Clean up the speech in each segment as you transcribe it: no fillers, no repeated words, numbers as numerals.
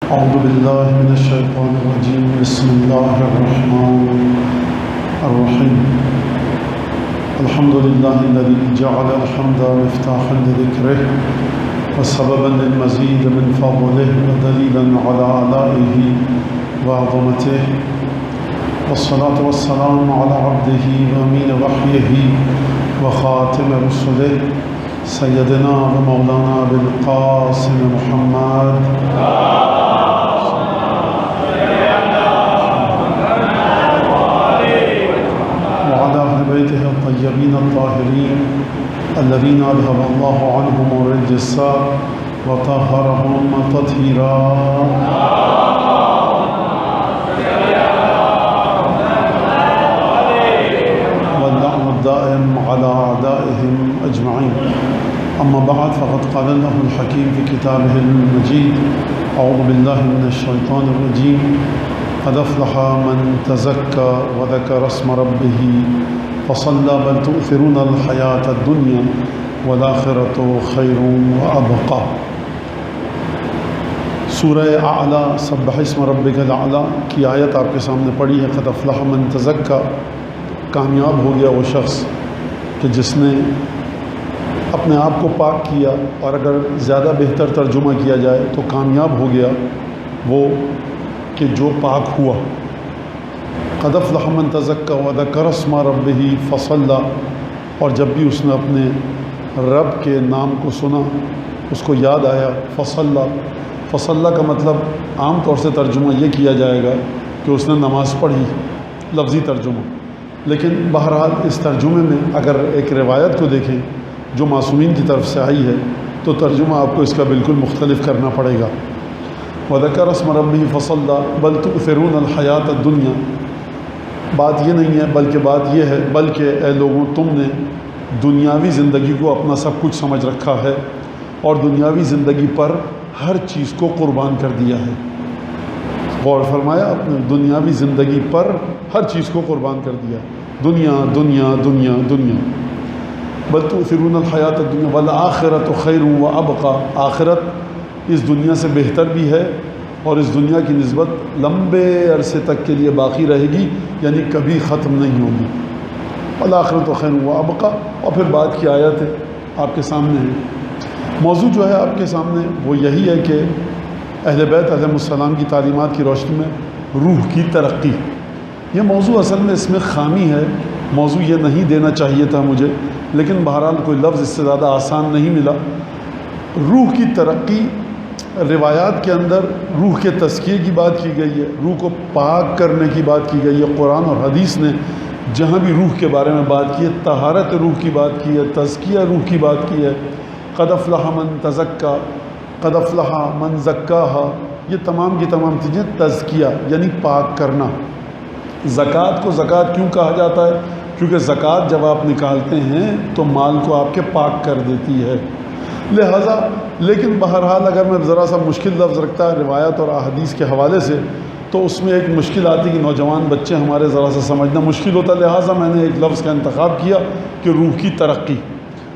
أعوذ بالله من الشيطان الرجيم. بسم الله الرحمن الرحيم. الحمد لله الذي جعل الحمد مفتاحا لذكره وسببا للمزيد من فضله ودليلا على آلائه وعظمته، والصلاة والسلام على عبده وأمين وحيه وخاتم رسله سيدنا ومولانا أبي القاسم محمد وعلى أهل بيته الطيبين الطاهرين الذين أذهب الله عنهم الرجس وطهرهم تطهيرا. واللعن الدائم على أعدائهم أجمعين. أما بعد، فقد قال الله الحكيم في كتابه المجيد: أعوذ بالله من الشيطان الرجيم. قد أفلح من تزكى وذكر اسم ربه فصلى بل تؤثرون الحياة الدنيا والآخرة خير وأبقى. سورہ اعلیٰ سبح اسم ربک الاعلیٰ کی آیت آپ کے سامنے پڑھی ہے. قد افلح من تزکى، کامیاب ہو گیا وہ شخص کہ جس نے اپنے آپ کو پاک کیا، اور اگر زیادہ بہتر ترجمہ کیا جائے تو کامیاب ہو گیا وہ کہ جو پاک ہوا. قد افلح من تزکى وذکر اسم ربہ فصلى، اور جب بھی اس نے اپنے رب کے نام کو سنا، اس کو یاد آیا. فصلى کا مطلب عام طور سے ترجمہ یہ کیا جائے گا کہ اس نے نماز پڑھی، لفظی ترجمہ. لیکن بہرحال اس ترجمے میں اگر ایک روایت کو دیکھیں جو معصومین کی طرف سے آئی ہے تو ترجمہ آپ کو اس کا بالکل مختلف کرنا پڑے گا. وذکر اسم ربہ فصلى بل تؤثرون الحیاۃ الدنیا، بات یہ نہیں ہے بلکہ بات یہ ہے، بلکہ اے لوگوں تم نے دنیاوی زندگی کو اپنا سب کچھ سمجھ رکھا ہے اور دنیاوی زندگی پر ہر چیز کو قربان کر دیا ہے. غور فرمایا، اپنے دنیاوی زندگی پر ہر چیز کو قربان کر دیا. دنیا دنیا دنیا دنیا. بل تؤثرون الحیاۃ الدنیا والآخرۃ خیر وابقى، آخرت اس دنیا سے بہتر بھی ہے اور اس دنیا کی نسبت لمبے عرصے تک کے لیے باقی رہے گی، یعنی کبھی ختم نہیں ہوگی. والآخرۃ خیر وابقى. اور پھر بعد کی آیت ہے آپ کے سامنے ہے. موضوع جو ہے آپ کے سامنے وہ یہی ہے کہ اہل بیت علیہ السلام کی تعلیمات کی روشنی میں روح کی ترقی. یہ موضوع اصل میں اس میں خامی ہے، موضوع یہ نہیں دینا چاہیے تھا مجھے، لیکن بہرحال کوئی لفظ اس سے زیادہ آسان نہیں ملا. روح کی ترقی، روایات کے اندر روح کے تزکیے کی بات کی گئی ہے، روح کو پاک کرنے کی بات کی گئی ہے. قرآن اور حدیث نے جہاں بھی روح کے بارے میں بات کی ہے، طہارت روح کی بات کی ہے، تزکیہ روح کی بات کی ہے. قد افلح من تزکى، قد افلح من زکاها، یہ تمام کی تمام چیزیں تزکیہ یعنی پاک کرنا. زکوٰۃ کو زکوٰۃ کیوں کہا جاتا ہے؟ کیونکہ زکوٰۃ جب آپ نکالتے ہیں تو مال کو آپ کے پاک کر دیتی ہے. لہٰذا لیکن بہرحال اگر میں ذرا سا مشکل لفظ رکھتا ہے روایت اور احادیث کے حوالے سے تو اس میں ایک مشکل آتی کہ نوجوان بچے ہمارے ذرا سا سمجھنا مشکل ہوتا. لہٰذا میں نے ایک لفظ کا انتخاب کیا کہ روح کی ترقی.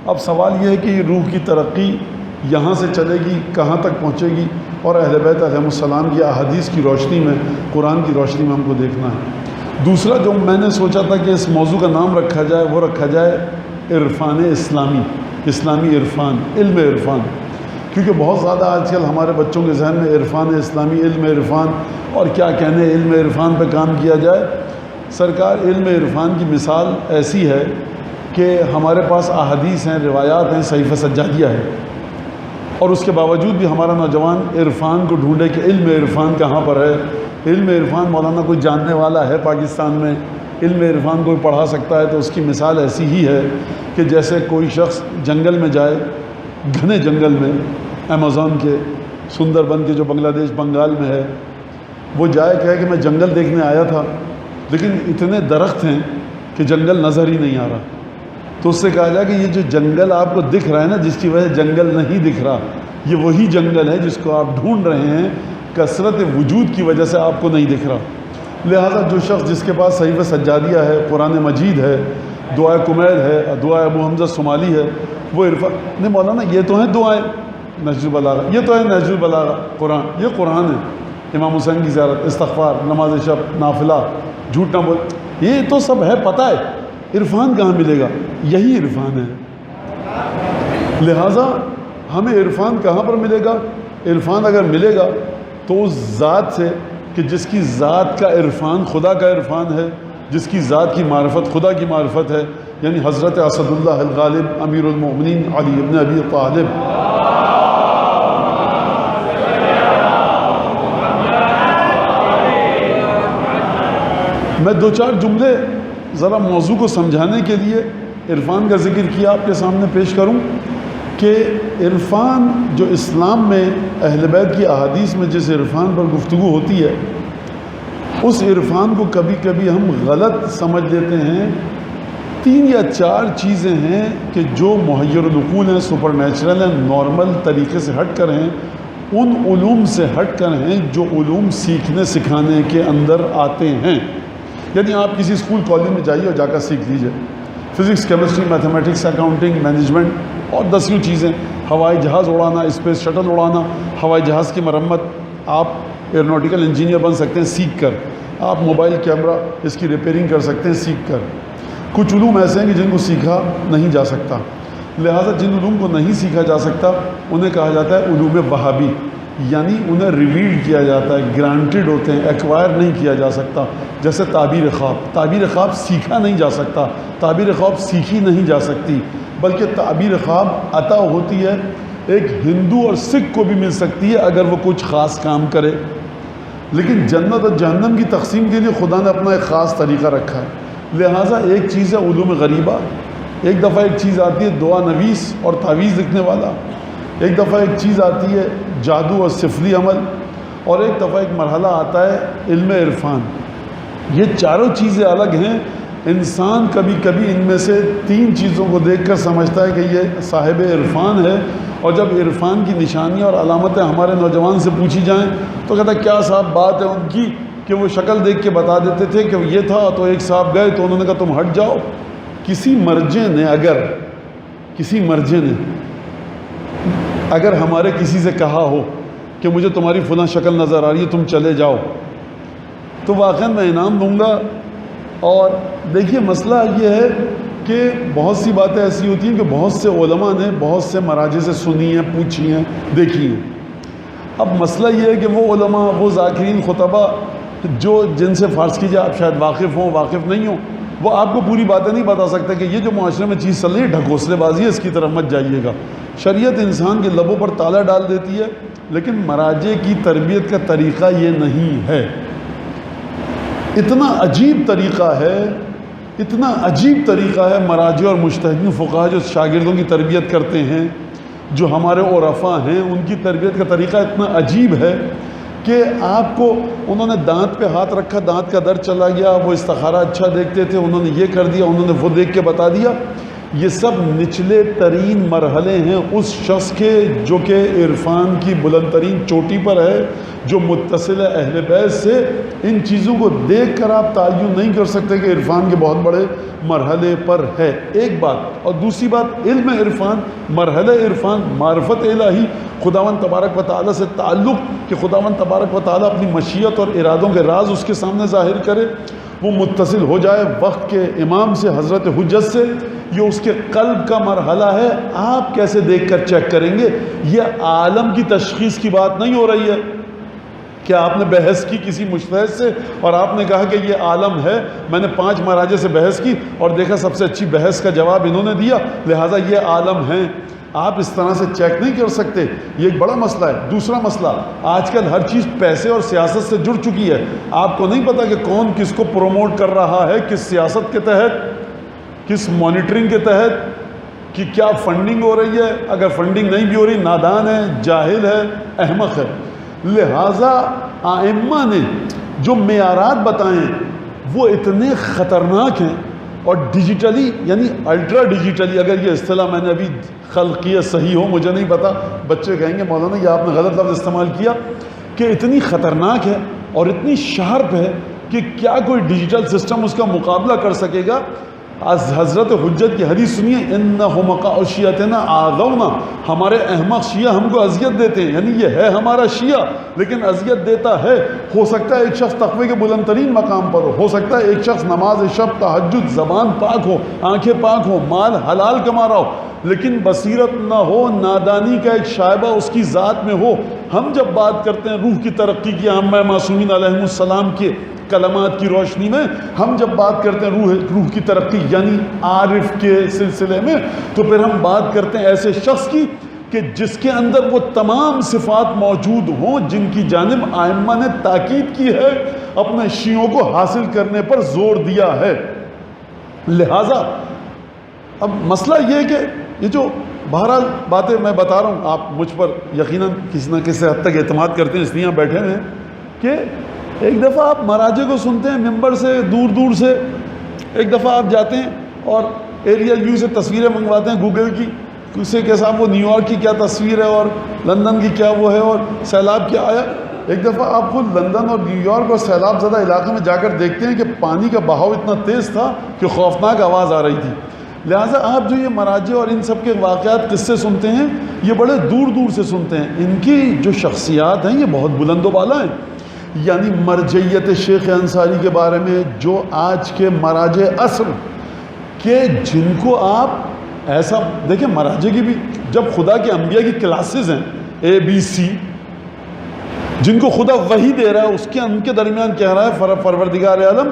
اب سوال یہ ہے کہ یہ روح کی ترقی یہاں سے چلے گی کہاں تک پہنچے گی، اور اہل بیت علیہ السلام کی احادیث کی روشنی میں، قرآن کی روشنی میں ہم کو دیکھنا ہے. دوسرا جو میں نے سوچا تھا کہ اس موضوع کا نام رکھا جائے وہ رکھا جائے عرفان اسلامی، اسلامی عرفان، علم عرفان. کیونکہ بہت زیادہ آج کل ہمارے بچوں کے ذہن میں عرفان اسلامی، علم عرفان، اور کیا کہنے علم عرفان پہ کام کیا جائے. سرکار علم عرفان کی مثال ایسی ہے کہ ہمارے پاس احادیث ہیں، روایات ہیں، صحیفہ سجادیہ ہے، اور اس کے باوجود بھی ہمارا نوجوان عرفان کو ڈھونڈے کہ علم عرفان کہاں پر ہے. علم عرفان مولانا کوئی جاننے والا ہے پاکستان میں، علم عرفان کوئی پڑھا سکتا ہے؟ تو اس کی مثال ایسی ہی ہے کہ جیسے کوئی شخص جنگل میں جائے، گھنے جنگل میں، امیزون کے، سندر بن کے جو بنگلہ دیش بنگال میں ہے، وہ جائے کہے کہ میں جنگل دیکھنے آیا تھا لیکن اتنے درخت ہیں کہ جنگل نظر ہی نہیں آ رہا. تو اس سے کہا جائے کہ یہ جو جنگل آپ کو دکھ رہا ہے نا، جس کی وجہ جنگل نہیں دکھ رہا، یہ وہی جنگل ہے جس کو آپ ڈھونڈ رہے ہیں، کثرت وجود کی وجہ سے آپ کو نہیں دکھ رہا. لہٰذا جو شخص جس کے پاس صحیفہ سجادیہ ہے، قرآن مجید ہے، دعائے کمیل ہے، دعائے ابو حمزہ صومالی ہے، وہ عرفان نہیں. مولانا یہ تو ہیں دعائیں، نہج البلاغہ، یہ تو ہے نہج البلاغہ قرآن، یہ قرآن ہے. امام حسین کی زیارت، استغفار، نماز شب، نافلہ، جھوٹ نہ بول، یہ تو سب ہے، پتہ ہے. عرفان کہاں ملے گا؟ یہی عرفان ہے. لہٰذا ہمیں عرفان کہاں پر ملے گا؟ عرفان اگر ملے گا تو اس ذات سے کہ جس کی ذات کا عرفان خدا کا عرفان ہے، جس کی ذات کی معرفت خدا کی معرفت ہے، یعنی حضرت اسد اللہ الغالب امیر المؤمنین علی ابن ابی طالب. میں دو چار جملے ذرا موضوع کو سمجھانے کے لیے عرفان کا ذکر کیا آپ کے سامنے پیش کروں کہ عرفان جو اسلام میں اہل بیت کی احادیث میں جس عرفان پر گفتگو ہوتی ہے، اس عرفان کو کبھی کبھی ہم غلط سمجھ لیتے ہیں. 3 یا 4 چیزیں ہیں کہ جو محیر العقول ہیں، سپر نیچرل ہیں، نارمل طریقے سے ہٹ کر ہیں، ان علوم سے ہٹ کر ہیں جو علوم سیکھنے سکھانے کے اندر آتے ہیں. یعنی آپ کسی اسکول کالج میں جائیے اور جا کر سیکھ لیجئے physics, chemistry, mathematics, accounting, management اور 10 چیزیں، ہوائی جہاز اڑانا، اسپیس شٹل اڑانا، ہوائی جہاز کی مرمت، آپ ایئرونوٹیکل انجینئر بن سکتے ہیں سیکھ کر، آپ موبائل کیمرہ اس کی ریپیئرنگ کر سکتے ہیں سیکھ کر. کچھ علوم ایسے ہیں کہ جن کو سیکھا نہیں جا سکتا، لہٰذا جن علوم کو نہیں سیکھا جا سکتا انہیں کہا جاتا ہے علوم وہابی، یعنی انہیں ریویل کیا جاتا ہے، گرانٹیڈ ہوتے ہیں، ایکوائر نہیں کیا جا سکتا. جیسے تعبیر خواب، تعبیر خواب سیکھا نہیں جا سکتا، تعبیر خواب سیکھی نہیں جا سکتی، بلکہ تعبیر خواب عطا ہوتی ہے ایک ہندو اور سکھ کو بھی مل سکتی ہے اگر وہ کچھ خاص کام کرے. لیکن جنت اور جہنم کی تقسیم کے لیے خدا نے اپنا ایک خاص طریقہ رکھا ہے. لہٰذا ایک چیز ہے علوم غریبہ، ایک دفعہ ایک چیز آتی ہے دعا نویس اور تعویذ لکھنے والا، ایک دفعہ ایک چیز آتی ہے جادو اور سفلی عمل، اور ایک دفعہ ایک مرحلہ آتا ہے علم عرفان. یہ چاروں چیزیں الگ ہیں. انسان کبھی کبھی ان میں سے 3 چیزوں کو دیکھ کر سمجھتا ہے کہ یہ صاحب عرفان ہے، اور جب عرفان کی نشانیاں اور علامتیں ہمارے نوجوان سے پوچھی جائیں تو کہتا ہے کیا صاحب بات ہے ان کی کہ وہ شکل دیکھ کے بتا دیتے تھے کہ یہ تھا، تو ایک صاحب گئے تو انہوں نے کہا تم ہٹ جاؤ. کسی مرجع نے اگر ہمارے کسی سے کہا ہو کہ مجھے تمہاری فلاں شکل نظر آ رہی ہے تم چلے جاؤ، تو واقعا میں انعام دوں گا. اور دیکھیے مسئلہ یہ ہے کہ بہت سی باتیں ایسی ہوتی ہیں کہ بہت سے علماء نے بہت سے مراجع سے سنی ہیں، پوچھی ہیں، دیکھی ہیں. اب مسئلہ یہ ہے کہ وہ علماء، وہ ذاکرین، خطبہ جن سے فرض کیجیے آپ شاید واقف ہوں، واقف نہیں ہوں، وہ آپ کو پوری باتیں نہیں بتا سکتے کہ یہ جو معاشرے میں چیز چل رہی ہے ڈھکوسلے بازی ہے، اس کی طرف مت جائیے گا. شریعت انسان کے لبوں پر تالا ڈال دیتی ہے، لیکن مراجع کی تربیت کا طریقہ یہ نہیں ہے. اتنا عجیب طریقہ ہے مراجع اور مجتہدین فقہا جو شاگردوں کی تربیت کرتے ہیں، جو ہمارے عرفاء ہیں ان کی تربیت کا طریقہ اتنا عجیب ہے کہ آپ کو انہوں نے دانت پہ ہاتھ رکھا، دانت کا درد چلا گیا، وہ استخارہ اچھا دیکھتے تھے، انہوں نے یہ کر دیا، انہوں نے وہ دیکھ کے بتا دیا. یہ سب نچلے ترین مرحلے ہیں اس شخص کے جو کہ عرفان کی بلند ترین چوٹی پر ہے، جو متصل ہے اہل بیت سے. ان چیزوں کو دیکھ کر آپ تعین نہیں کر سکتے کہ عرفان کے بہت بڑے مرحلے پر ہے. ایک بات. اور دوسری بات، علم عرفان، مرحلہ عرفان، معرفت الہی، خداوند تبارک و تعالیٰ سے تعلق کہ خداوند تبارک و تعالیٰ اپنی مشیت اور ارادوں کے راز اس کے سامنے ظاہر کرے، وہ متصل ہو جائے وقت کے امام سے، حضرت حجت سے. یہ اس کے قلب کا مرحلہ ہے. آپ کیسے دیکھ کر چیک کریں گے؟ یہ عالم کی تشخیص کی بات نہیں ہو رہی ہے کہ آپ نے بحث کی کسی مجتہد سے اور آپ نے کہا کہ یہ عالم ہے، میں نے 5 مراجع سے بحث کی اور دیکھا سب سے اچھی بحث کا جواب انہوں نے دیا، لہٰذا یہ عالم ہیں. آپ اس طرح سے چیک نہیں کر سکتے. یہ ایک بڑا مسئلہ ہے. دوسرا مسئلہ، آج کل ہر چیز پیسے اور سیاست سے جڑ چکی ہے. آپ کو نہیں پتا کہ کون کس کو پروموٹ کر رہا ہے، کس سیاست کے تحت، کس مانیٹرنگ کے تحت، کہ کیا فنڈنگ ہو رہی ہے. اگر فنڈنگ نہیں بھی ہو رہی، نادان ہے، جاہل ہے، احمق ہے. لہٰذا ائمہ نے جو معیارات بتائیں وہ اتنے خطرناک ہیں. اور ڈیجیٹلی یعنی الٹرا ڈیجیٹلی، اگر یہ اصطلاح میں نے ابھی خلق کیا صحیح ہو مجھے نہیں پتا، بچے کہیں گے مولانا یہ آپ نے غلط لفظ استعمال کیا، کہ اتنی خطرناک ہے اور اتنی شارپ ہے کہ کیا کوئی ڈیجیٹل سسٹم اس کا مقابلہ کر سکے گا. حضرت حجت کی حدیث سنیے، انہم شیعتنا آذونا، ہمارے احمق شیعہ ہم کو اذیت دیتے ہیں، یعنی یہ ہے ہمارا شیعہ لیکن اذیت دیتا ہے۔ ہو سکتا ہے ایک شخص تقوی کے بلند ترین مقام پر ہو سکتا ہے ایک شخص نماز شب تہجد، زبان پاک ہو، آنکھیں پاک ہو، مال حلال کما رہا ہو، لیکن بصیرت نہ ہو، نادانی کا ایک شائبہ اس کی ذات میں ہو۔ ہم جب بات کرتے ہیں روح کی ترقی کی، ائمہ معصومین علیہم السلام کے کلمات کی روشنی میں ہم جب بات کرتے ہیں روح کی ترقی یعنی عارف کے سلسلے میں، تو پھر ہم بات کرتے ہیں ایسے شخص کی کہ جس کے اندر وہ تمام صفات موجود ہوں جن کی جانب ائمہ نے تاکید کی ہے، اپنے شیعوں کو حاصل کرنے پر زور دیا ہے۔ لہٰذا اب مسئلہ یہ ہے کہ یہ جو بہرحال باتیں میں بتا رہا ہوں، آپ مجھ پر یقیناً کسی نہ کسی حد تک اعتماد کرتے ہیں، اس لیے بیٹھے ہوئے ہیں کہ ایک دفعہ آپ مراجع کو سنتے ہیں ممبر سے دور دور سے، ایک دفعہ آپ جاتے ہیں اور ایریل ویو سے تصویریں منگواتے ہیں گوگل کی، کسی کے ساتھ وہ نیو یارک کی کیا تصویر ہے اور لندن کی کیا وہ ہے اور سیلاب کیا آیا۔ ایک دفعہ آپ خود لندن اور نیو یارک اور سیلاب زدہ علاقے میں جا کر دیکھتے ہیں کہ پانی کا بہاؤ اتنا تیز تھا کہ خوفناک آواز آ رہی تھی۔ لہٰذا آپ جو یہ مراجع اور ان سب کے واقعات قصے سنتے ہیں یہ بڑے دور دور سے سنتے ہیں، ان کی جو شخصیات ہیں یہ بہت بلند و بالا ہیں۔ یعنی مرجعیت شیخ انصاری کے بارے میں جو آج کے مراجع عصر کے جن کو آپ ایسا دیکھیں، مراجع کی بھی جب خدا کے انبیاء کی کلاسز ہیں ABC جن کو خدا وحی دے رہا ہے، اس کے ان کے درمیان کہہ رہا ہے پروردگار عالم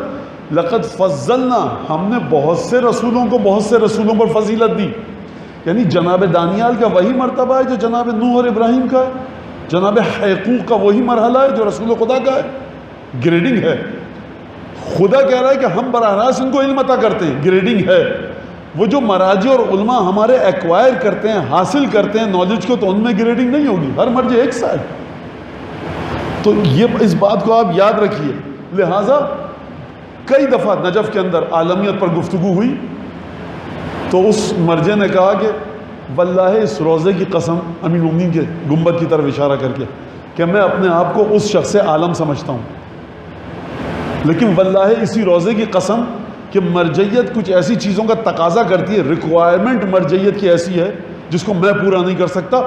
لقد فضلنا، ہم نے بہت سے رسولوں پر فضیلت دی، یعنی جناب دانیال کا وہی مرتبہ ہے جو جناب نوح اور ابراہیم کا ہے، جناب حقوق کا وہی مرحلہ ہے جو رسول خدا کا ہے، گریڈنگ ہے۔ خدا کہہ رہا ہے کہ ہم براہ راست ان کو علم عطا کرتے ہیں، گریڈنگ ہے۔ وہ جو مراجع اور علماء ہمارے ایکوائر کرتے ہیں، حاصل کرتے ہیں نالج کو، تو ان میں گریڈنگ نہیں ہوگی، ہر مرجع ایک سا ہے۔ تو یہ اس بات کو آپ یاد رکھیے۔ لہٰذا کئی دفعہ نجف کے اندر عالمیت پر گفتگو ہوئی تو اس مرجع نے کہا کہ واللہ اس روضے کی قسم، امین المومنین کے گنبد کی طرف اشارہ کر کے، کہ میں اپنے آپ کو اس شخص عالم سمجھتا ہوں، لیکن واللہ اسی روضے کی قسم کہ مرجعیت کچھ ایسی چیزوں کا تقاضا کرتی ہے، ریکوائرمنٹ مرجعیت کی ایسی ہے جس کو میں پورا نہیں کر سکتا،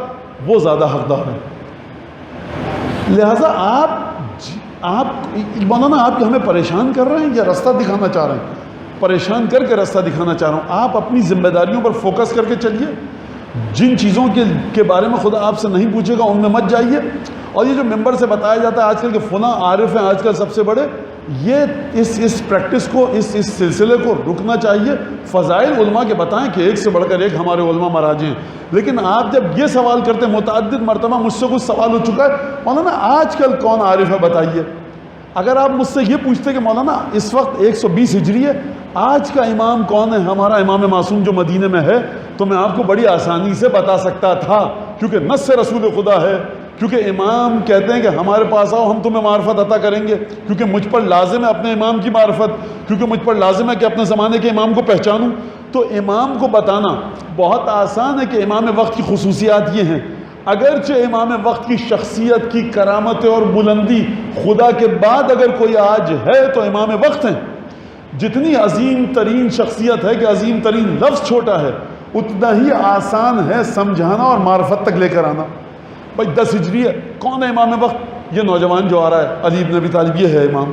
وہ زیادہ حقدار ہے۔ لہٰذا آپ مولانا آپ ہمیں پریشان کر رہے ہیں یا راستہ دکھانا چاہ رہے ہیں؟ پریشان کر کے راستہ دکھانا چاہ رہا ہوں۔ آپ اپنی ذمہ داریوں پر فوکس کر کے چلیے، جن چیزوں کے بارے میں خدا آپ سے نہیں پوچھے گا ان میں مت جائیے۔ اور یہ جو ممبر سے بتایا جاتا ہے آج کل کہ فلاں عارف ہیں آج کل سب سے بڑے، یہ اس پریکٹس کو اس سلسلے کو رکنا چاہیے۔ فضائل علماء کے بتائیں کہ ایک سے بڑھ کر ایک ہمارے علماء مراجع ہیں، لیکن آپ جب یہ سوال کرتے ہیں، متعدد مرتبہ مجھ سے کچھ سوال ہو چکا ہے، مولانا آج کل کون عارف ہے بتائیے۔ اگر آپ مجھ سے یہ پوچھتے کہ مولانا اس وقت 120 ہجری ہے، آج کا امام کون ہے، ہمارا امام معصوم جو مدینے میں ہے، تو میں آپ کو بڑی آسانی سے بتا سکتا تھا، کیونکہ نص رسول خدا ہے، کیونکہ امام کہتے ہیں کہ ہمارے پاس آؤ ہم تمہیں معرفت عطا کریں گے، کیونکہ مجھ پر لازم ہے اپنے امام کی معرفت، کیونکہ مجھ پر لازم ہے کہ اپنے زمانے کے امام کو پہچانوں۔ تو امام کو بتانا بہت آسان ہے کہ امام وقت کی خصوصیات یہ ہیں۔ اگرچہ امام وقت کی شخصیت کی کرامت اور بلندی خدا کے بعد اگر کوئی آج ہے تو امام وقت ہیں۔ جتنی عظیم ترین شخصیت ہے کہ عظیم ترین لفظ چھوٹا ہے، اتنا ہی آسان ہے سمجھانا اور معرفت تک لے کر آنا۔ بھائی 10 ہجری ہے، کون ہے امام وقت؟ یہ نوجوان جو آ رہا ہے علی بن ابی طالب، یہ ہے امام۔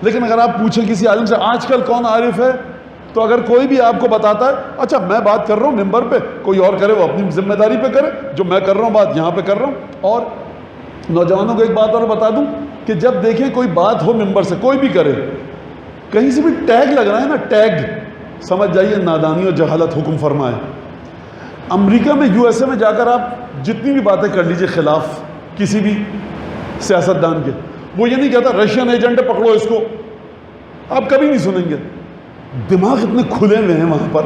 لیکن اگر آپ پوچھیں کسی عالم سے آج کل کون عارف ہے، تو اگر کوئی بھی آپ کو بتاتا ہے، اچھا میں بات کر رہا ہوں ممبر پہ، کوئی اور کرے وہ اپنی ذمہ داری پہ کرے، جو میں کر رہا ہوں بات یہاں پہ کر رہا ہوں۔ اور نوجوانوں کو ایک بات اور بتا دوں کہ جب دیکھیں کوئی بات ہو ممبر سے، کوئی بھی کرے، کہیں سے بھی ٹیگ لگ رہا ہے نا، ٹیگ، سمجھ جائیے نادانی اور جہالت حکم فرمائے۔ امریکہ میں USA میں جا کر آپ جتنی بھی باتیں کر لیجئے خلاف کسی بھی سیاستدان کے، وہ یہ نہیں کہتا رشین ایجنٹ ہے پکڑو اس کو، آپ کبھی نہیں سنیں گے۔ دماغ اتنے کھلے ہوئے ہیں وہاں پر،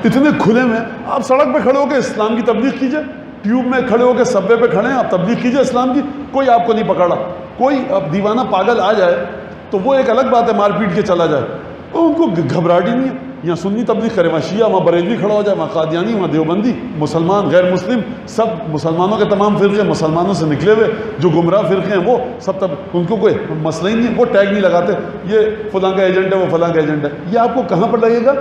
اتنے کھلے ہوئے ہیں۔ آپ سڑک پہ کھڑے ہو کے اسلام کی تبلیغ کیجئے، ٹیوب میں کھڑے ہو کے سب وے پہ کھڑے ہیں، آپ تبلیغ کیجئے اسلام کی، کوئی آپ کو نہیں پکڑا۔ کوئی اب دیوانہ پاگل آ جائے تو وہ ایک الگ بات ہے، مار پیٹ کے چلا جائے، ان کو گھبراہٹ ہی نہیں ہے۔ یہاں سنی تبلیغ کرے، وہاں شیعہ، وہاں بریلوی کھڑا ہو جائے، وہاں قادیانی، وہاں دیوبندی، مسلمان غیر مسلم، سب مسلمانوں کے تمام فرقے مسلمانوں سے نکلے ہوئے جو گمراہ فرقے ہیں وہ سب، تب ان کو کوئی مسئلہ ہی نہیں ہے، وہ ٹیگ نہیں لگاتے یہ فلاں کا ایجنٹ ہے، وہ فلاں کا ایجنٹ ہے۔ یہ آپ کو کہاں پر لگے گا؟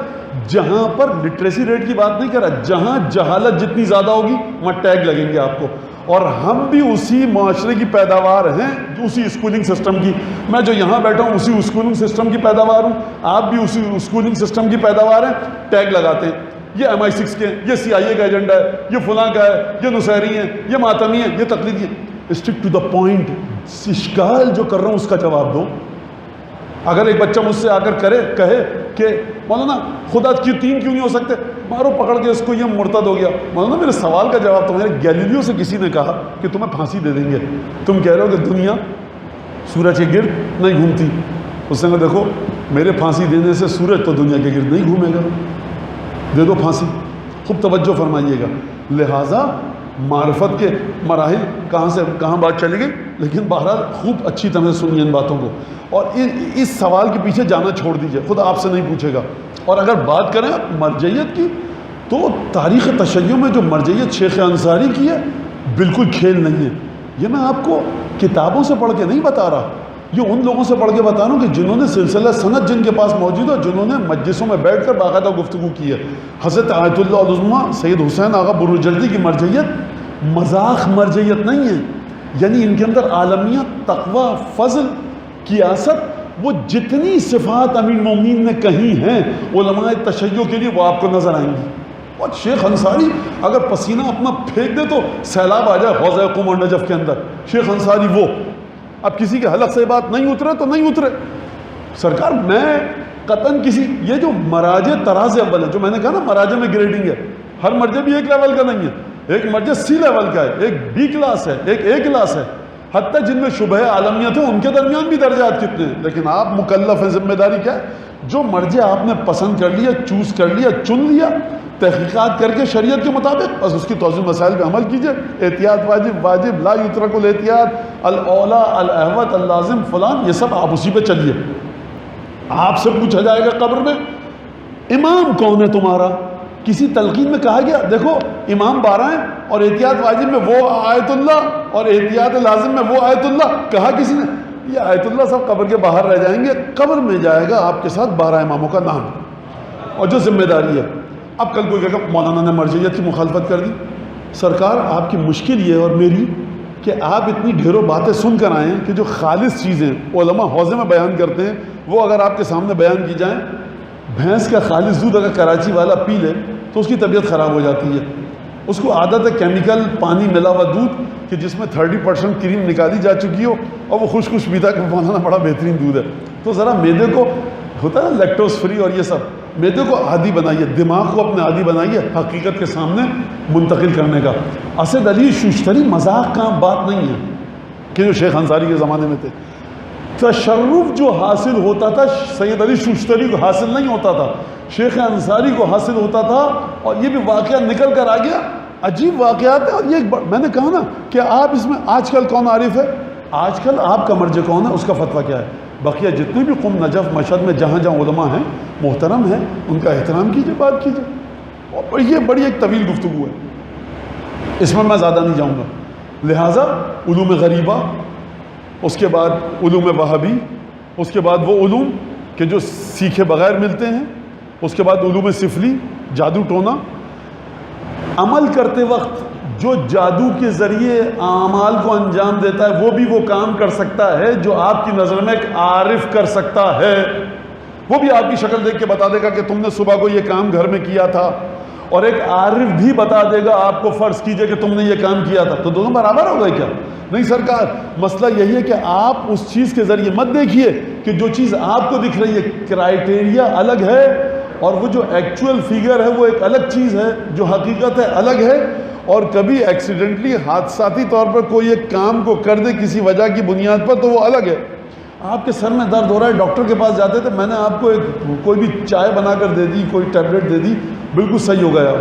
جہاں پر لٹریسی ریٹ کی بات نہیں کر رہا، جہاں جہالت جتنی زیادہ ہوگی وہاں ٹیگ لگیں گے آپ کو۔ اور ہم بھی اسی معاشرے کی پیداوار ہیں، اسی اسکولنگ سسٹم کی۔ میں جو یہاں بیٹھا ہوں اسی اسکولنگ سسٹم کی پیداوار ہوں، آپ بھی اسی اسکولنگ سسٹم کی پیداوار ہیں۔ ٹیگ لگاتے ہیں، یہ MI6 کے ہیں، یہ CIA کا ایجنڈا ہے، یہ فلاں کا ہے، یہ نصیری ہیں، یہ ماتمی ہیں، یہ تقلیدی ہیں۔ اسٹک ٹو دا پوائنٹ، اشکال جو کر رہا ہوں اس کا جواب دو۔ اگر ایک بچہ مجھ سے آ کر کہے کہ مولانا خدا کی 3 کیوں نہیں ہو سکتے، مارو پکڑ کے اس کو، یہ مرتد ہو گیا۔ مولانا میرے سوال کا جواب تمہارے گیلیلیو سے کسی نے کہا کہ تمہیں پھانسی دے دیں گے، تم کہہ رہے ہو کہ دنیا سورج کے گرد نہیں گھومتی۔ اس نے کہا دیکھو میرے پھانسی دینے سے سورج تو دنیا کے گرد نہیں گھومے گا، دے دو پھانسی۔ خوب توجہ فرمائیے گا۔ لہٰذا معرفت کے مراحل کہاں سے کہاں بات چلی گئی، لیکن بہرحال خوب اچھی طرح سے سنیے ان باتوں کو، اور اس سوال کے پیچھے جانا چھوڑ دیجئے، خود آپ سے نہیں پوچھے گا۔ اور اگر بات کریں مرجعیت کی، تو تاریخ تشیع میں جو مرجعیت شیخ انصاری کی ہے بالکل کھیل نہیں ہے۔ یہ میں آپ کو کتابوں سے پڑھ کے نہیں بتا رہا، یہ ان لوگوں سے پڑھ کے بتا رہا ہوں کہ جنہوں نے سلسلہ سند جن کے پاس موجود ہے، جنہوں نے مجلسوں میں بیٹھ کر باقاعدہ گفتگو کی ہے۔ حضرت آیت اللہ العظمیٰ سید حسین آغا بروجردی کی مرجعیت مذاق مرجعیت نہیں ہے، یعنی ان کے اندر عالمیت، تقوی، فضل، قیاست، وہ جتنی صفات امیر المومنین نے کہی ہیں علماء تشیع کے لیے وہ آپ کو نظر آئیں گی۔ اور شیخ انصاری اگر پسینہ اپنا پھینک دے تو سیلاب آ جائے حوض قم اور نجف کے اندر، شیخ انصاری وہ، اب کسی کے حلق سے بات نہیں اترے تو نہیں اترے۔ سرکار میں قطعاً کسی، یہ جو مراجع طراز اول ہے، جو میں نے کہا نا مراجع میں گریڈنگ ہے، ہر مرجع بھی ایک لیول کا نہیں ہے، ایک مرجع C لیول کا ہے، ایک B کلاس ہے، ایک A کلاس ہے، حتیٰ جن میں شبہ عالمیت ہے ان کے درمیان بھی درجات کتنے ہیں۔ لیکن آپ مکلف ہیں، ذمہ داری کیا ہے؟ جو مرجع آپ نے پسند کر لیا، چوز کر لیا، چن لیا، تحقیقات کر کے شریعت کے مطابق، بس اس کی توضیح مسائل پہ عمل کیجئے۔ احتیاط واجب، لا یترک الاحتیاط، الاولا، الاحوط، اللازم، فلان، یہ سب آپ اسی پہ چلیے۔ آپ سے پوچھا جائے گا قبر میں امام کون ہے تمہارا؟ کسی تلقین میں کہا گیا دیکھو امام 12 ہیں اور احتیاط واجب میں وہ آیت اللہ اور احتیاط لازم میں وہ آیت اللہ، کہا کسی نے؟ یہ آیت اللہ سب قبر کے باہر رہ جائیں گے، قبر میں جائے گا آپ کے ساتھ 12 اماموں کا نام اور جو ذمہ داری ہے۔ اب کل کوئی کہے گا مولانا نے مرجعیت کی مخالفت کر دی۔ سرکار آپ کی مشکل یہ اور میری کہ آپ اتنی ڈھیروں باتیں سن کر آئے ہیں کہ جو خالص چیزیں علماء حوضے میں بیان کرتے ہیں وہ اگر آپ کے سامنے بیان کی جائیں، بھینس کا خالص دودھ اگر کراچی والا پی لے تو اس کی طبیعت خراب ہو جاتی ہے، اس کو عادت ہے کیمیکل پانی ملا ہوا دودھ کہ جس میں 30% کریم نکالی جا چکی ہو اور وہ خوش پیتا کہ مولانا بڑا بہترین دودھ ہے۔ تو ذرا میدے کو ہوتا ہے نا لیکٹوز فری اور یہ سب، میدے کو عادی بنائیے، دماغ کو اپنے عادی بنائیے حقیقت کے سامنے منتقل کرنے کا۔ اسد علی شوشتری مذاق کا بات نہیں ہے کہ جو شیخ انصاری کے زمانے میں تھے، تشرف جو حاصل ہوتا تھا سید علی شوشتری کو حاصل نہیں ہوتا تھا، شیخ انصاری کو حاصل ہوتا تھا۔ اور یہ بھی واقعہ نکل کر آ گیا، عجیب واقعات ہے۔ اور یہ میں نے کہا نا کہ آپ اس میں آج کل کون عارف ہے، آج کل آپ کا مرجع کون ہے، اس کا فتویٰ کیا ہے۔ بقیہ جتنے بھی قم، نجف، مشہد میں جہاں جہاں علماء ہیں محترم ہیں، ان کا احترام کیجئے، بات کیجئے۔ اور یہ بڑی ایک طویل گفتگو ہے، اس میں زیادہ نہیں جاؤں گا۔ لہٰذا علوم غریبہ، اس کے بعد علوم وہابی، اس کے بعد وہ علوم کہ جو سیکھے بغیر ملتے ہیں، اس کے بعد علوم سفلی، جادو ٹونا، عمل کرتے وقت جو جادو کے ذریعے اعمال کو انجام دیتا ہے وہ بھی وہ کام کر سکتا ہے جو آپ کی نظر میں ایک عارف کر سکتا ہے۔ وہ بھی آپ کی شکل دیکھ کے بتا دے گا کہ تم نے صبح کو یہ کام گھر میں کیا تھا، اور ایک عارف بھی بتا دے گا آپ کو، فرض کیجئے کہ تم نے یہ کام کیا تھا، تو دونوں برابر ہو گئے کیا؟ نہیں سرکار، مسئلہ یہی ہے کہ آپ اس چیز کے ذریعے مت دیکھیے کہ جو چیز آپ کو دکھ رہی ہے کرائیٹیریا الگ ہے اور وہ جو ایکچوئل فیگر ہے وہ ایک الگ چیز ہے، جو حقیقت ہے الگ ہے۔ اور کبھی ایکسیڈنٹلی حادثاتی طور پر کوئی ایک کام کو کر دے کسی وجہ کی بنیاد پر تو وہ الگ ہے۔ آپ کے سر میں درد ہو رہا ہے، ڈاکٹر کے پاس جاتے تھے، میں نے آپ کو کوئی بھی چائے بنا کر دے دی، کوئی ٹیبلٹ دے دی، بالکل صحیح ہو گیا،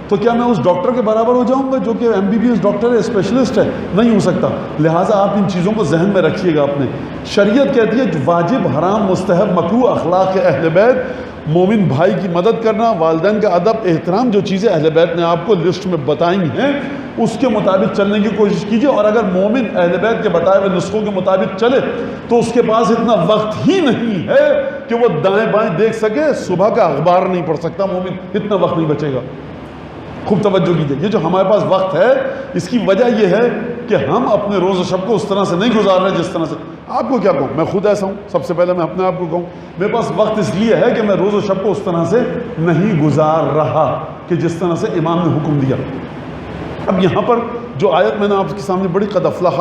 تو کیا میں اس ڈاکٹر کے برابر ہو جاؤں گا جو کہ MBBS ڈاکٹر ہے، اسپیشلسٹ ہے؟ نہیں ہو سکتا۔ لہٰذا آپ ان چیزوں کو ذہن میں رکھیے گا اپنے۔ شریعت کہتی ہے واجب، حرام، مستحب، مکروہ، اخلاق اہل بیت مومن بھائی کی مدد کرنا، والدین کا ادب احترام، جو چیزیں اہل بیت نے آپ کو لسٹ میں بتائی ہیں اس کے مطابق چلنے کی کوشش کیجیے. اور اگر مومن اہل بیت کے بتائے ہوئے نسخوں کے مطابق چلے تو اس کے پاس اتنا وقت ہی نہیں ہے کہ وہ دائیں بائیں دیکھ سکے. صبح کا اخبار نہیں پڑھ سکتا مومن، اتنا وقت نہیں بچے گا. خوب توجہ کیجیے. یہ جو ہمارے پاس وقت ہے اس کی وجہ یہ ہے کہ ہم اپنے روز و شب کو اس طرح سے نہیں گزار رہے جس طرح سے. آپ کو کیا کہوں، میں خود ایسا ہوں. سب سے پہلے میں اپنے آپ کو کہوں میرے پاس وقت اس لیے ہے کہ میں روز و شب کو اس طرح سے نہیں گزار رہا کہ جس طرح سے امام نے حکم دیا. اب یہاں پر جو آیت میں نے آپ کے سامنے بڑی، قد افلح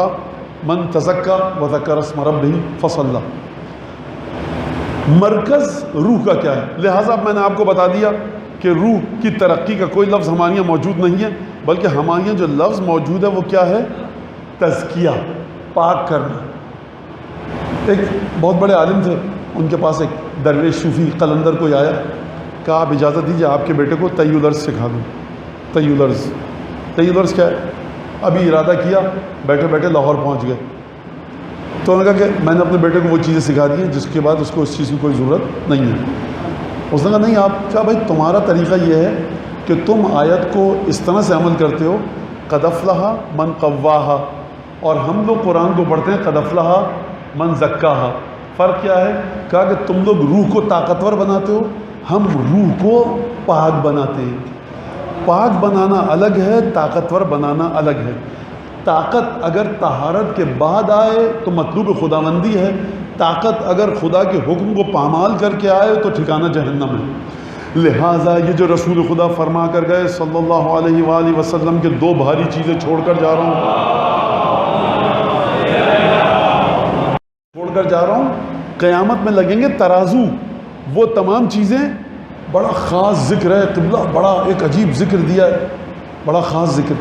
من تزکا وذکر اسم ربہ فصلی، مرکز روح کا کیا ہے. لہٰذا میں نے آپ کو بتا دیا کہ روح کی ترقی کا کوئی لفظ ہمارے یہاں موجود نہیں ہے، بلکہ ہمارے یہاں جو لفظ موجود ہے وہ کیا ہے؟ تزکیہ، پاک کرنا. ایک بہت بڑے عالم تھے، ان کے پاس ایک درویش صوفی قلندر کوئی آیا، کہا آپ اجازت دیجیے آپ کے بیٹے کو طی الارض سکھا دوں. طی الارض، طی الارض کیا ہے؟ ابھی ارادہ کیا، بیٹھے بیٹھے لاہور پہنچ گئے. تو انہوں نے کہا کہ میں نے اپنے بیٹے کو وہ چیزیں سکھا دی ہیں جس کے بعد اس کو اس چیز کی کوئی ضرورت نہیں ہے. اس نے کہا نہیں. آپ کہا بھائی تمہارا طریقہ یہ ہے کہ تم آیت کو اس طرح سے عمل کرتے ہو قد افلح من قواہا، اور ہم لوگ قرآن کو پڑھتے ہیں قد افلح من زکاہا. فرق کیا ہے؟ کہا کہ تم لوگ روح کو طاقتور بناتے ہو، ہم روح کو پاک بناتے ہیں. پاک بنانا الگ ہے، طاقتور بنانا الگ ہے. طاقت اگر طہارت کے بعد آئے تو مطلوب خداوندی ہے، طاقت اگر خدا کے حکم کو پامال کر کے آئے تو ٹھکانہ جہنم ہے. لہٰذا یہ جو رسول خدا فرما کر گئے صلی اللہ علیہ وآلہ وسلم کے دو بھاری چیزیں چھوڑ کر جا رہا ہوں، قیامت میں لگیں گے ترازو. وہ تمام چیزیں، بڑا خاص ذکر ہے قبلہ، بڑا ایک عجیب ذکر دیا ہے، بڑا خاص ذکر.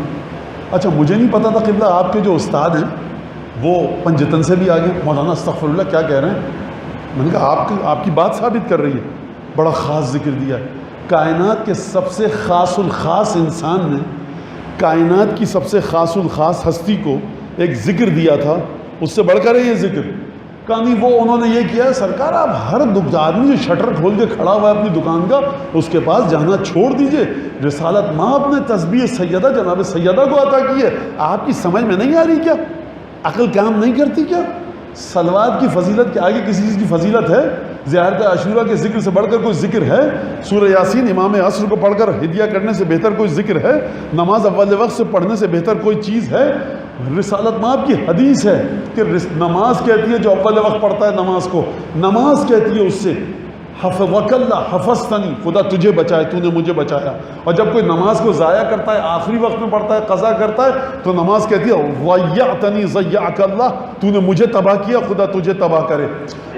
اچھا مجھے نہیں پتا تھا قبلہ آپ کے جو استاد ہیں وہ پنجتن سے بھی آگے. مولانا استغفر اللہ کیا کہہ رہے ہیں؟ میں نے کہا آپ کی بات ثابت کر رہی ہے. بڑا خاص ذکر دیا ہے. کائنات کے سب سے خاص الخاص انسان نے کائنات کی سب سے خاص الخاص ہستی کو ایک ذکر دیا تھا، اس سے بڑھ کر ہے یہ ذکر. کہا نہیں وہ انہوں نے یہ کیا ہے سرکار، آپ ہر آدمی جو شٹر کھول کے کھڑا ہوا ہے اپنی دکان کا اس کے پاس جانا چھوڑ دیجئے. رسالت مآب نے تسبیح سیدہ جناب سیدہ کو عطا کی ہے. آپ کی سمجھ میں نہیں آ رہی کیا؟ عقل کام نہیں کرتی کیا؟ صلوات کی فضیلت کے آگے کسی چیز کی فضیلت ہے؟ زیارت عاشورہ کے ذکر سے بڑھ کر کوئی ذکر ہے؟ سورہ یاسین امام عصر کو پڑھ کر ہدیہ کرنے سے بہتر کوئی ذکر ہے؟ نماز اول وقت سے پڑھنے سے بہتر کوئی چیز ہے؟ رسالت مآب کی حدیث ہے کہ نماز کہتی ہے جو اول وقت پڑھتا ہے نماز کو، نماز کہتی ہے اس سے حفظک اللہ حفظتنی، خدا تجھے بچائے، تو نے مجھے بچایا. اور جب کوئی نماز کو ضائع کرتا ہے، آخری وقت میں پڑھتا ہے، قضا کرتا ہے، تو نماز کہتی ہے ضیعتنی ضیعک اللہ، تو نے مجھے تباہ کیا، خدا تجھے تباہ کرے.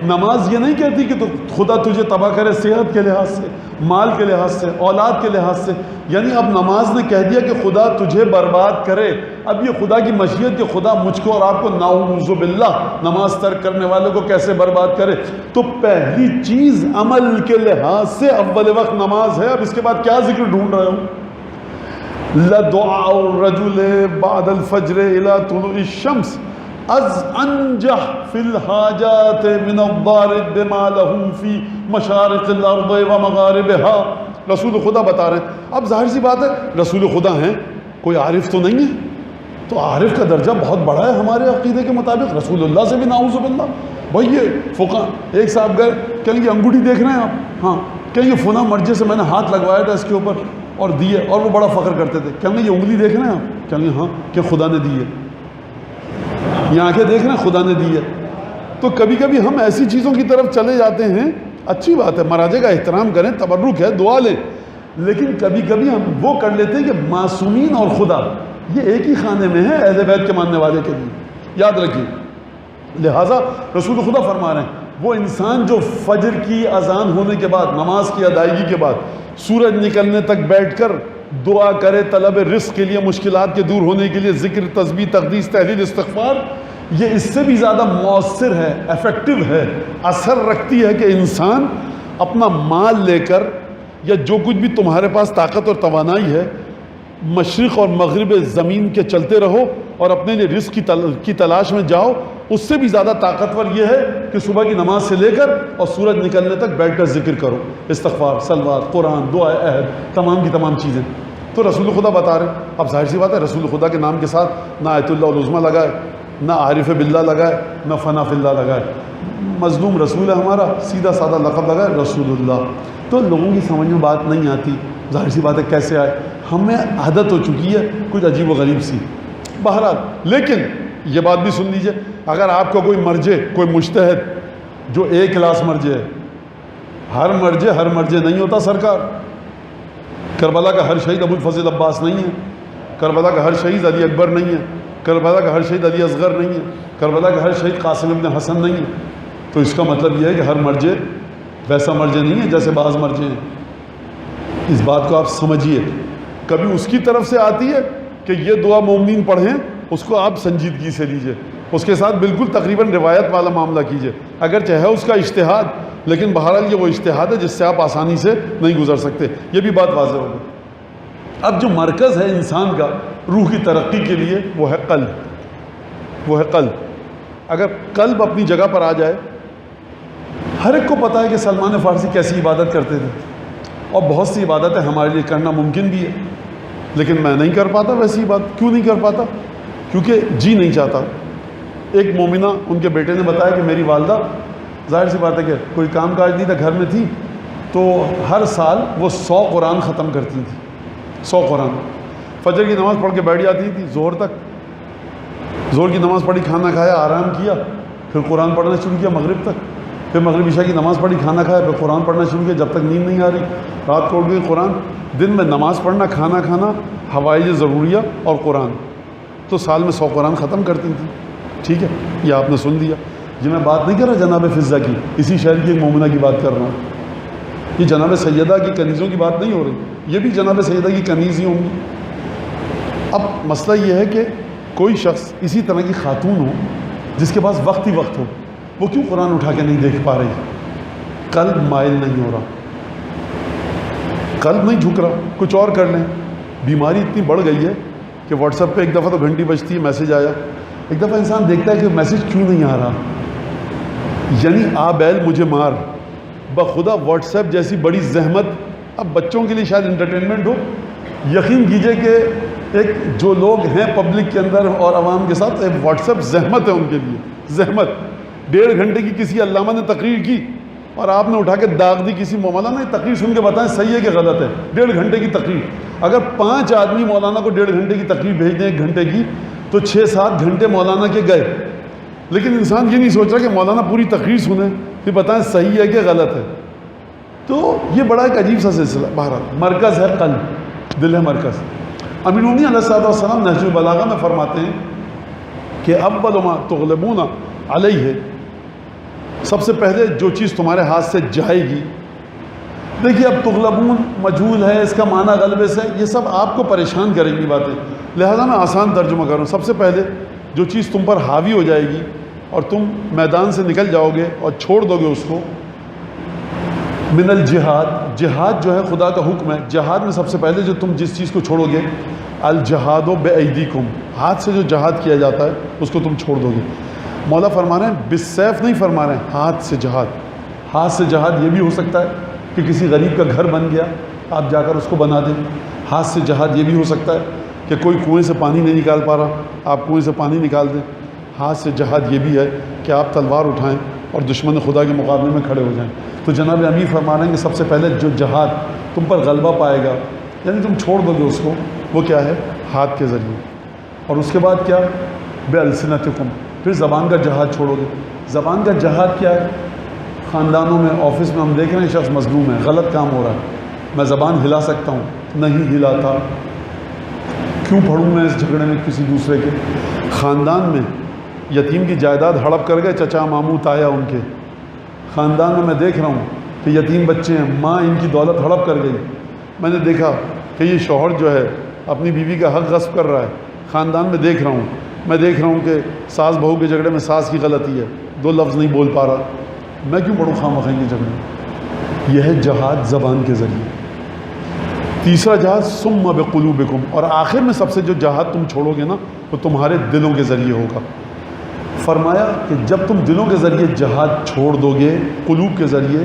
نماز یہ نہیں کہتی کہ تو خدا تجھے تباہ کرے صحت کے لحاظ سے، مال کے لحاظ سے، اولاد کے لحاظ سے. یعنی اب نماز نے کہہ دیا کہ خدا تجھے برباد کرے. اب یہ خدا کی مشیت کہ خدا مجھ کو اور آپ کو نعوذ باللہ نماز ترک کرنے والوں کو کیسے برباد کرے. تو پہلی چیز عمل کے لحاظ سے اول وقت نماز ہے. اب اس کے بعد کیا ذکر ڈھونڈ رہے ہوں؟ لَدُعَاءُ الرَّجُلِ بَعْدَ الْفَجْرِ إِلَى طُلُوعِ الشَّمْسِ از انجح فی الحاجات من الضارب بما له فی مشارق الارض و مغاربها. رسول خدا بتا رہے ہیں. اب ظاہر سی بات ہے رسول خدا ہیں، کوئی عارف تو نہیں ہے، تو عارف کا درجہ بہت بڑا ہے ہمارے عقیدے کے مطابق، رسول اللہ سے بھی نعوذ باللہ. بھائی یہ فقہ ایک صاحب گئے، کہیں یہ انگوٹھی دیکھ رہے ہیں آپ؟ ہاں. کہ یہ فلاں مرجے سے میں نے ہاتھ لگوایا تھا اس کے اوپر اور دیے، اور وہ بڑا فخر کرتے تھے. کہیں یہ انگلی دیکھ رہے ہیں آپ؟ کہیں ہاں. کہ خدا نے دی ہے. یہ آنکھیں دیکھ رہے ہیں خدا نے دی ہے. تو کبھی کبھی ہم ایسی چیزوں کی طرف چلے جاتے ہیں. اچھی بات ہے، مراجع کا احترام کریں، تبرک ہے، دعا لیں. لیکن کبھی کبھی ہم وہ کر لیتے ہیں کہ معصومین اور خدا یہ ایک ہی خانے میں ہے اہل بیت کے ماننے والے کے لیے. یاد رکھیے. لہٰذا رسول خدا فرما رہے ہیں وہ انسان جو فجر کی اذان ہونے کے بعد، نماز کی ادائیگی کے بعد سورج نکلنے تک بیٹھ کر دعا کرے طلب رزق کے لیے، مشکلات کے دور ہونے کے لیے، ذکر، تسبیح، تقدیس، تحلیل، استغفار، یہ اس سے بھی زیادہ مؤثر ہے، ایفیکٹو ہے، اثر رکھتی ہے کہ انسان اپنا مال لے کر یا جو کچھ بھی تمہارے پاس طاقت اور توانائی ہے، مشرق اور مغرب زمین کے چلتے رہو اور اپنے لیے رزق کی تلاش میں جاؤ، اس سے بھی زیادہ طاقتور یہ ہے کہ صبح کی نماز سے لے کر اور سورج نکلنے تک بیٹھ کر ذکر کرو، استغفار، صلوات، قرآن، دعا، عہد، تمام کی تمام چیزیں تو رسول خدا بتا رہے ہیں۔ اب ظاہر سی بات ہے رسول خدا کے نام کے ساتھ نہ آیت اللہ العظمیٰ لگائے، نہ عارف باللہ لگائے، نہ فنا فی اللہ لگائے، مظلوم رسول ہے ہمارا، سیدھا سادہ لقب لگائے رسول اللہ۔ تو لوگوں کی سمجھ میں بات نہیں آتی، ظاہر سی بات ہے کیسے آئے، ہمیں عادت ہو چکی ہے کچھ عجیب و غریب سی۔ بہرحال لیکن یہ بات بھی سن لیجئے، اگر آپ کو کوئی مرجع، کوئی مجتہد جو ایک کلاس مرجع ہے، ہر مرجع نہیں ہوتا سرکار، کربلا کا ہر شہید ابو الفضل عباس نہیں ہے، کربلا کا ہر شہید علی اکبر نہیں ہے، کربلا کا ہر شہید علی اصغر نہیں ہے، کربلا کا ہر شہید قاسم ابن حسن نہیں ہے، تو اس کا مطلب یہ ہے کہ ہر مرجع ویسا مرجع نہیں ہے جیسے بعض مرجع ہیں۔ اس بات کو آپ سمجھیے، کبھی اس کی طرف سے آتی ہے کہ یہ دعا مومنین پڑھیں، اس کو آپ سنجیدگی سے لیجئے، اس کے ساتھ بالکل تقریباً روایت والا معاملہ کیجئے، اگرچہ ہے اس کا اجتہاد، لیکن بہرحال یہ وہ اجتہاد ہے جس سے آپ آسانی سے نہیں گزر سکتے، یہ بھی بات واضح ہوگی۔ اب جو مرکز ہے انسان کا روح کی ترقی کے لیے وہ ہے قلب، اگر قلب اپنی جگہ پر آ جائے، ہر ایک کو پتہ ہے کہ سلمان فارسی کیسی عبادت کرتے تھے، اور بہت سی عبادتیں ہمارے لیے کرنا ممکن بھی ہے، لیکن میں نہیں کر پاتا ویسی بات۔ کیوں نہیں کر پاتا؟ کیونکہ جی نہیں چاہتا۔ ایک مومنہ ان کے بیٹے نے بتایا کہ میری والدہ، ظاہر سی بات ہے کہ کوئی کام کاج نہیں تھا، گھر میں تھی، تو ہر سال وہ 100 قرآن ختم کرتی تھی، 100 قرآن۔ فجر کی نماز پڑھ کے بیٹھ جاتی تھی ظہر تک، ظہر کی نماز پڑھی، کھانا کھایا، آرام کیا، پھر قرآن پڑھنا شروع کیا مغرب تک، پھر مغرب عشاء کی نماز پڑھی، کھانا کھایا، پھر قرآن پڑھنا شروع کیا جب تک نیند نہیں آ رہی، رات کو اٹھ گئی قرآن۔ دن میں نماز پڑھنا، کھانا کھانا، حوائج ضروریہ اور قرآن، تو سال میں 100 قرآن ختم کرتی تھی۔ ٹھیک ہے، یہ آپ نے سن لیا۔ یہ میں بات نہیں کر رہا جناب فضہ کی، اسی شہر کی ایک مومنہ کی بات کر رہا ہوں، یہ جناب سیدہ کی کنیزوں کی بات نہیں ہو رہی، یہ بھی جناب سیدہ کی کنیز ہی ہوں گی۔ اب مسئلہ یہ ہے کہ کوئی شخص اسی طرح کی خاتون ہو جس کے پاس وقت ہی وقت ہو، وہ کیوں قرآن اٹھا کے نہیں دیکھ پا رہی؟ قلب مائل نہیں ہو رہا، قلب نہیں جھک رہا، کچھ اور کر لیں۔ بیماری اتنی بڑھ گئی ہے کہ واٹس ایپ پہ ایک دفعہ تو گھنٹی بجتی ہے، میسیج آیا، ایک دفعہ انسان دیکھتا ہے کہ میسیج کیوں نہیں آ رہا، یعنی آ بیل مجھے مار، بخدا واٹس ایپ جیسی بڑی زحمت۔ اب بچوں کے لیے شاید انٹرٹینمنٹ ہو، یقین کیجئے کہ ایک جو لوگ ہیں پبلک کے اندر اور عوام کے ساتھ، واٹس ایپ زحمت ہے ان کے لیے، زحمت۔ 1.5 گھنٹے کی کسی علامہ نے تقریر کی اور آپ نے اٹھا کے داغ دی کسی مولانا نے، تقریر سن کے بتائیں صحیح ہے کہ غلط ہے؟ 1.5 گھنٹے کی تقریر، اگر 5 آدمی مولانا کو 1.5 گھنٹے کی تقریر بھیج دیں 1 گھنٹے کی، تو 6-7 گھنٹے مولانا کے گئے۔ لیکن انسان یہ نہیں سوچ رہا کہ مولانا پوری تقریر سنیں پھر بتائیں صحیح ہے کہ غلط ہے۔ تو یہ بڑا ایک عجیب سا سلسلہ۔ بہرحال مرکز ہے قلب، دل ہے مرکز۔ امیر المومنین علیہ الصلوۃ والسلام نہج البلاغہ میں فرماتے ہیں کہ اول ما تغلبون علیہ، سب سے پہلے جو چیز تمہارے ہاتھ سے جائے گی، دیکھیے اب تغلبون مجہول ہے، اس کا معنی غلبے سے، یہ سب آپ کو پریشان کریں گی باتیں، لہذا میں آسان ترجمہ کروں۔ سب سے پہلے جو چیز تم پر حاوی ہو جائے گی اور تم میدان سے نکل جاؤ گے اور چھوڑ دو گے اس کو، من الجہاد، جہاد جو ہے خدا کا حکم ہے، جہاد میں سب سے پہلے جو تم جس چیز کو چھوڑو گے، الجہاد بایدیکم، ہاتھ سے جو جہاد کیا جاتا ہے اس کو تم چھوڑ دو گے۔ مولا فرما رہے ہیں بالسیف نہیں فرما رہے ہیں، ہاتھ سے جہاد۔ ہاتھ سے جہاد یہ بھی ہو سکتا ہے کہ کسی غریب کا گھر بن گیا، آپ جا کر اس کو بنا دیں۔ ہاتھ سے جہاد یہ بھی ہو سکتا ہے کہ کوئی کنویں سے پانی نہیں نکال پا رہا، آپ کنویں سے پانی نکال دیں۔ ہاتھ سے جہاد یہ بھی ہے کہ آپ تلوار اٹھائیں اور دشمن خدا کے مقابلے میں کھڑے ہو جائیں۔ تو جناب امیر فرما رہے ہیں کہ سب سے پہلے جو جہاد تم پر غلبہ پائے گا، یعنی تم چھوڑ دو گے اس کو، وہ کیا ہے؟ ہاتھ کے ذریعے۔ اور اس کے بعد کیا؟ بِأَلْسِنَتِكُمْ، پھر زبان کا جہاد چھوڑو گے۔ زبان کا جہاد کیا ہے؟ خاندانوں میں، آفس میں ہم دیکھ رہے ہیں شخص مظلوم ہے، غلط کام ہو رہا ہے، میں زبان ہلا سکتا ہوں، نہیں ہلاتا، کیوں پڑھوں میں اس جھگڑے میں کسی دوسرے کے؟ خاندان میں یتیم کی جائیداد ہڑپ کر گئے چچا ماموں تایا ان کے، خاندان میں دیکھ رہا ہوں کہ یتیم بچے ہیں، ماں ان کی دولت ہڑپ کر گئی، میں نے دیکھا کہ یہ شوہر جو ہے اپنی بیوی کا حق غصب کر رہا ہے، خاندان میں دیکھ رہا ہوں، میں دیکھ رہا ہوں کہ ساس بہو کے جھگڑے میں ساس کی غلطی ہے، 2 لفظ نہیں بول پا رہا، میں کیوں پڑھوں خواہ مخواہ کے جھگڑے؟ یہ ہے جہاد زبان کے ذریعے۔ تیسرا جہاد ثم بقلوبکم، اور آخر میں سب سے جو جہاد تم چھوڑو گے نا وہ تمہارے دلوں کے ذریعے ہوگا۔ فرمایا کہ جب تم دلوں کے ذریعے جہاد چھوڑ دو گے، قلوب کے ذریعے،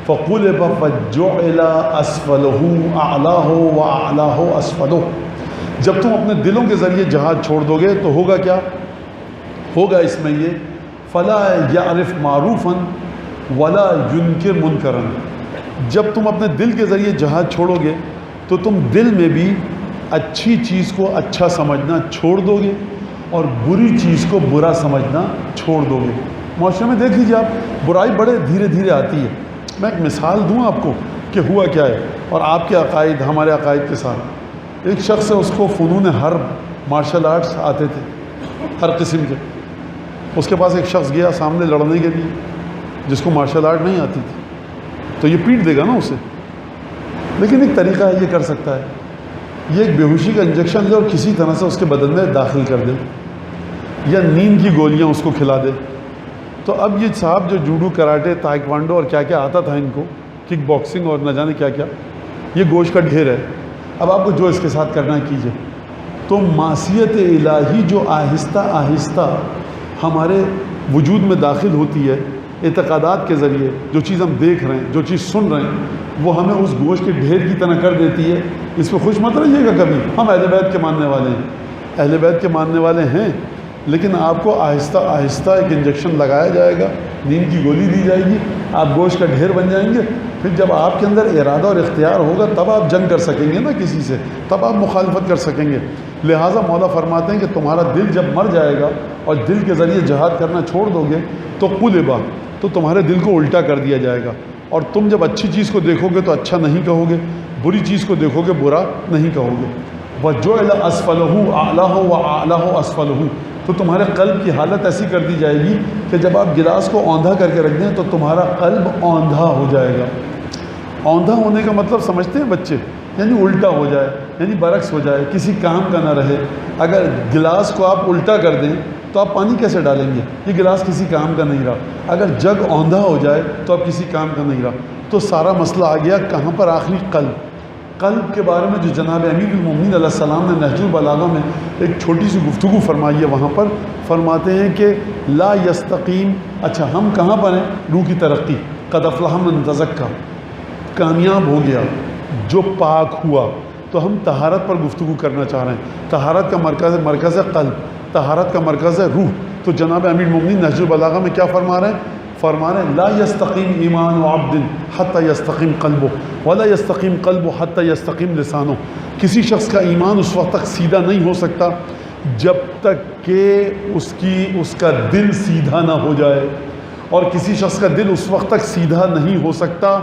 فَقُلِبَ فَجُعِلَ أَسْفَلُهُ أَعْلَاهُ وَأَعْلَاهُ أَسْفَلُهُ، جب تم اپنے دلوں کے ذریعے جہاد چھوڑ دو گے تو ہوگا کیا؟ ہوگا اس میں یہ فَلَا يَعْرِفْ مَعْرُوفًا وَلَا يُنْكِرْ مُنْكَرًا، جب تم اپنے دل کے ذریعے جہاد چھوڑو گے تو تم دل میں بھی اچھی چیز کو اچھا سمجھنا چھوڑ دو گے اور بری چیز کو برا سمجھنا چھوڑ دو گے۔ معاشرے میں دیکھ لیجیے آپ، برائی بڑے دھیرے دھیرے آتی ہے۔ میں ایک مثال دوں آپ کو کہ ہوا کیا ہے، اور آپ کے عقائد ہمارے عقائد کے ساتھ۔ ایک شخص ہے، اس کو فنون حرب مارشل آرٹس آتے تھے ہر قسم کے۔ اس کے پاس ایک شخص گیا سامنے لڑنے کے لیے جس کو مارشل آرٹ نہیں آتی تھی، تو یہ پیٹ دے گا نا اسے، لیکن ایک طریقہ ہے یہ کر سکتا ہے، یہ ایک بے ہوشی کا انجیکشن لے اور کسی طرح سے اس کے بدن میں داخل کر دے، یا نیند کی گولیاں اس کو کھلا دے۔ تو اب یہ صاحب جو جوڈو، کراٹے، تائیکوانڈو اور کیا کیا آتا تھا ان کو، کک باکسنگ اور نہ جانے کیا کیا، یہ گوشت کا ڈھیر ہے۔ اب آپ کو جو اس کے ساتھ کرنا ہے کیجئے۔ تو معصیت الہی جو آہستہ آہستہ ہمارے وجود میں داخل ہوتی ہے اعتقادات کے ذریعے، جو چیز ہم دیکھ رہے ہیں، جو چیز سن رہے ہیں، وہ ہمیں اس گوشت کے ڈھیر کی طرح کر دیتی ہے۔ اس پہ خوش مت رہیے گا کبھی، ہم اہل بیت کے ماننے والے ہیں، اہل بیت کے ماننے والے ہیں، لیکن آپ کو آہستہ آہستہ ایک انجیکشن لگایا جائے گا، نیند کی گولی دی جائے گی، آپ گوشت کا ڈھیر بن جائیں گے۔ پھر جب آپ کے اندر ارادہ اور اختیار ہوگا تب آپ جنگ کر سکیں گے نا کسی سے، تب آپ مخالفت کر سکیں گے۔ لہٰذا مولا فرماتے ہیں کہ تمہارا دل جب مر جائے گا اور دل کے ذریعے جہاد کرنا چھوڑ دو گے تو قلبا، تو تمہارے دل کو الٹا کر دیا جائے گا، اور تم جب اچھی چیز کو دیکھو گے تو اچھا نہیں کہو گے، بری چیز کو دیکھو گے برا نہیں کہو گے۔ وَجُعِلَ أَسْفَلُهُ أَعْلَاهُ وَأَعْلَاهُ أَسْفَلُهُ، تو تمہارے قلب کی حالت ایسی کر دی جائے گی کہ جب آپ گلاس کو اوندھا کر کے رکھ دیں تو تمہارا قلب اوندھا ہو جائے گا۔ اوندھا ہونے کا مطلب سمجھتے ہیں بچے، یعنی الٹا ہو جائے، یعنی برعکس ہو جائے، کسی کام کا نہ رہے۔ اگر گلاس کو آپ الٹا کر دیں تو آپ پانی کیسے ڈالیں گے؟ یہ گلاس کسی کام کا نہیں رہا۔ اگر جگ اوندھا ہو جائے تو اب کسی کام کا نہیں رہا۔ تو سارا مسئلہ آ گیا کہاں پر؟ آخری قلب کے بارے میں جو جناب امیر المومنین علیہ السلام نے نہج البلاغہ میں ایک چھوٹی سی گفتگو فرمائی ہے، وہاں پر فرماتے ہیں کہ لا یستقیم، اچھا ہم کہاں پر ہیں؟ روح کی ترقی، قد افلح من تزکا، کامیاب ہو گیا جو پاک ہوا۔ تو ہم طہارت پر گفتگو کرنا چاہ رہے ہیں۔ طہارت کا مرکز ہے قلب، طہارت کا مرکز ہے روح۔ تو جناب امیر المومنین نہج البلاغہ میں کیا فرما رہے ہیں؟ فرما رہے ہیں لا یستقیم ایمان عبد حتی یستقیم قلبہ ولا یستقیم قلبہ حتی یستقیم لسانہ، کسی شخص کا ایمان اس وقت تک سیدھا نہیں ہو سکتا جب تک کہ اس کا دل سیدھا نہ ہو جائے، اور کسی شخص کا دل اس وقت تک سیدھا نہیں ہو سکتا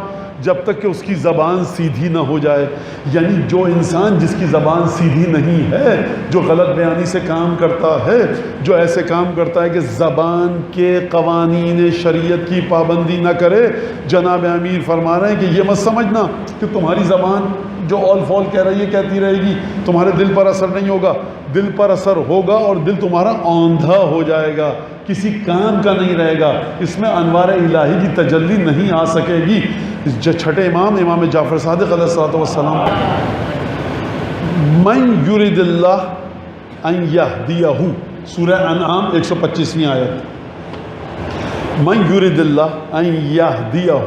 جب تک کہ اس کی زبان سیدھی نہ ہو جائے۔ یعنی جو انسان جس کی زبان سیدھی نہیں ہے، جو غلط بیانی سے کام کرتا ہے، جو ایسے کام کرتا ہے کہ زبان کے قوانین شریعت کی پابندی نہ کرے، جناب امیر فرما رہے ہیں کہ یہ مت سمجھنا کہ تمہاری زبان جو اول فول کہہ رہی ہے کہتی رہے گی، تمہارے دل پر اثر نہیں ہوگا۔ دل پر اثر ہوگا اور دل تمہارا اوندھا ہو جائے گا، کسی کام کا نہیں رہے گا، اس میں انوار الہی کی تجلی نہیں آ سکے گی۔ چھٹے امام جعفر صادق علیہ الصلوۃ والسلام، من یرید اللہ ان یہدیہ، سورہ انعام 125ویں آیت، من یرید اللہ ان یہدیہ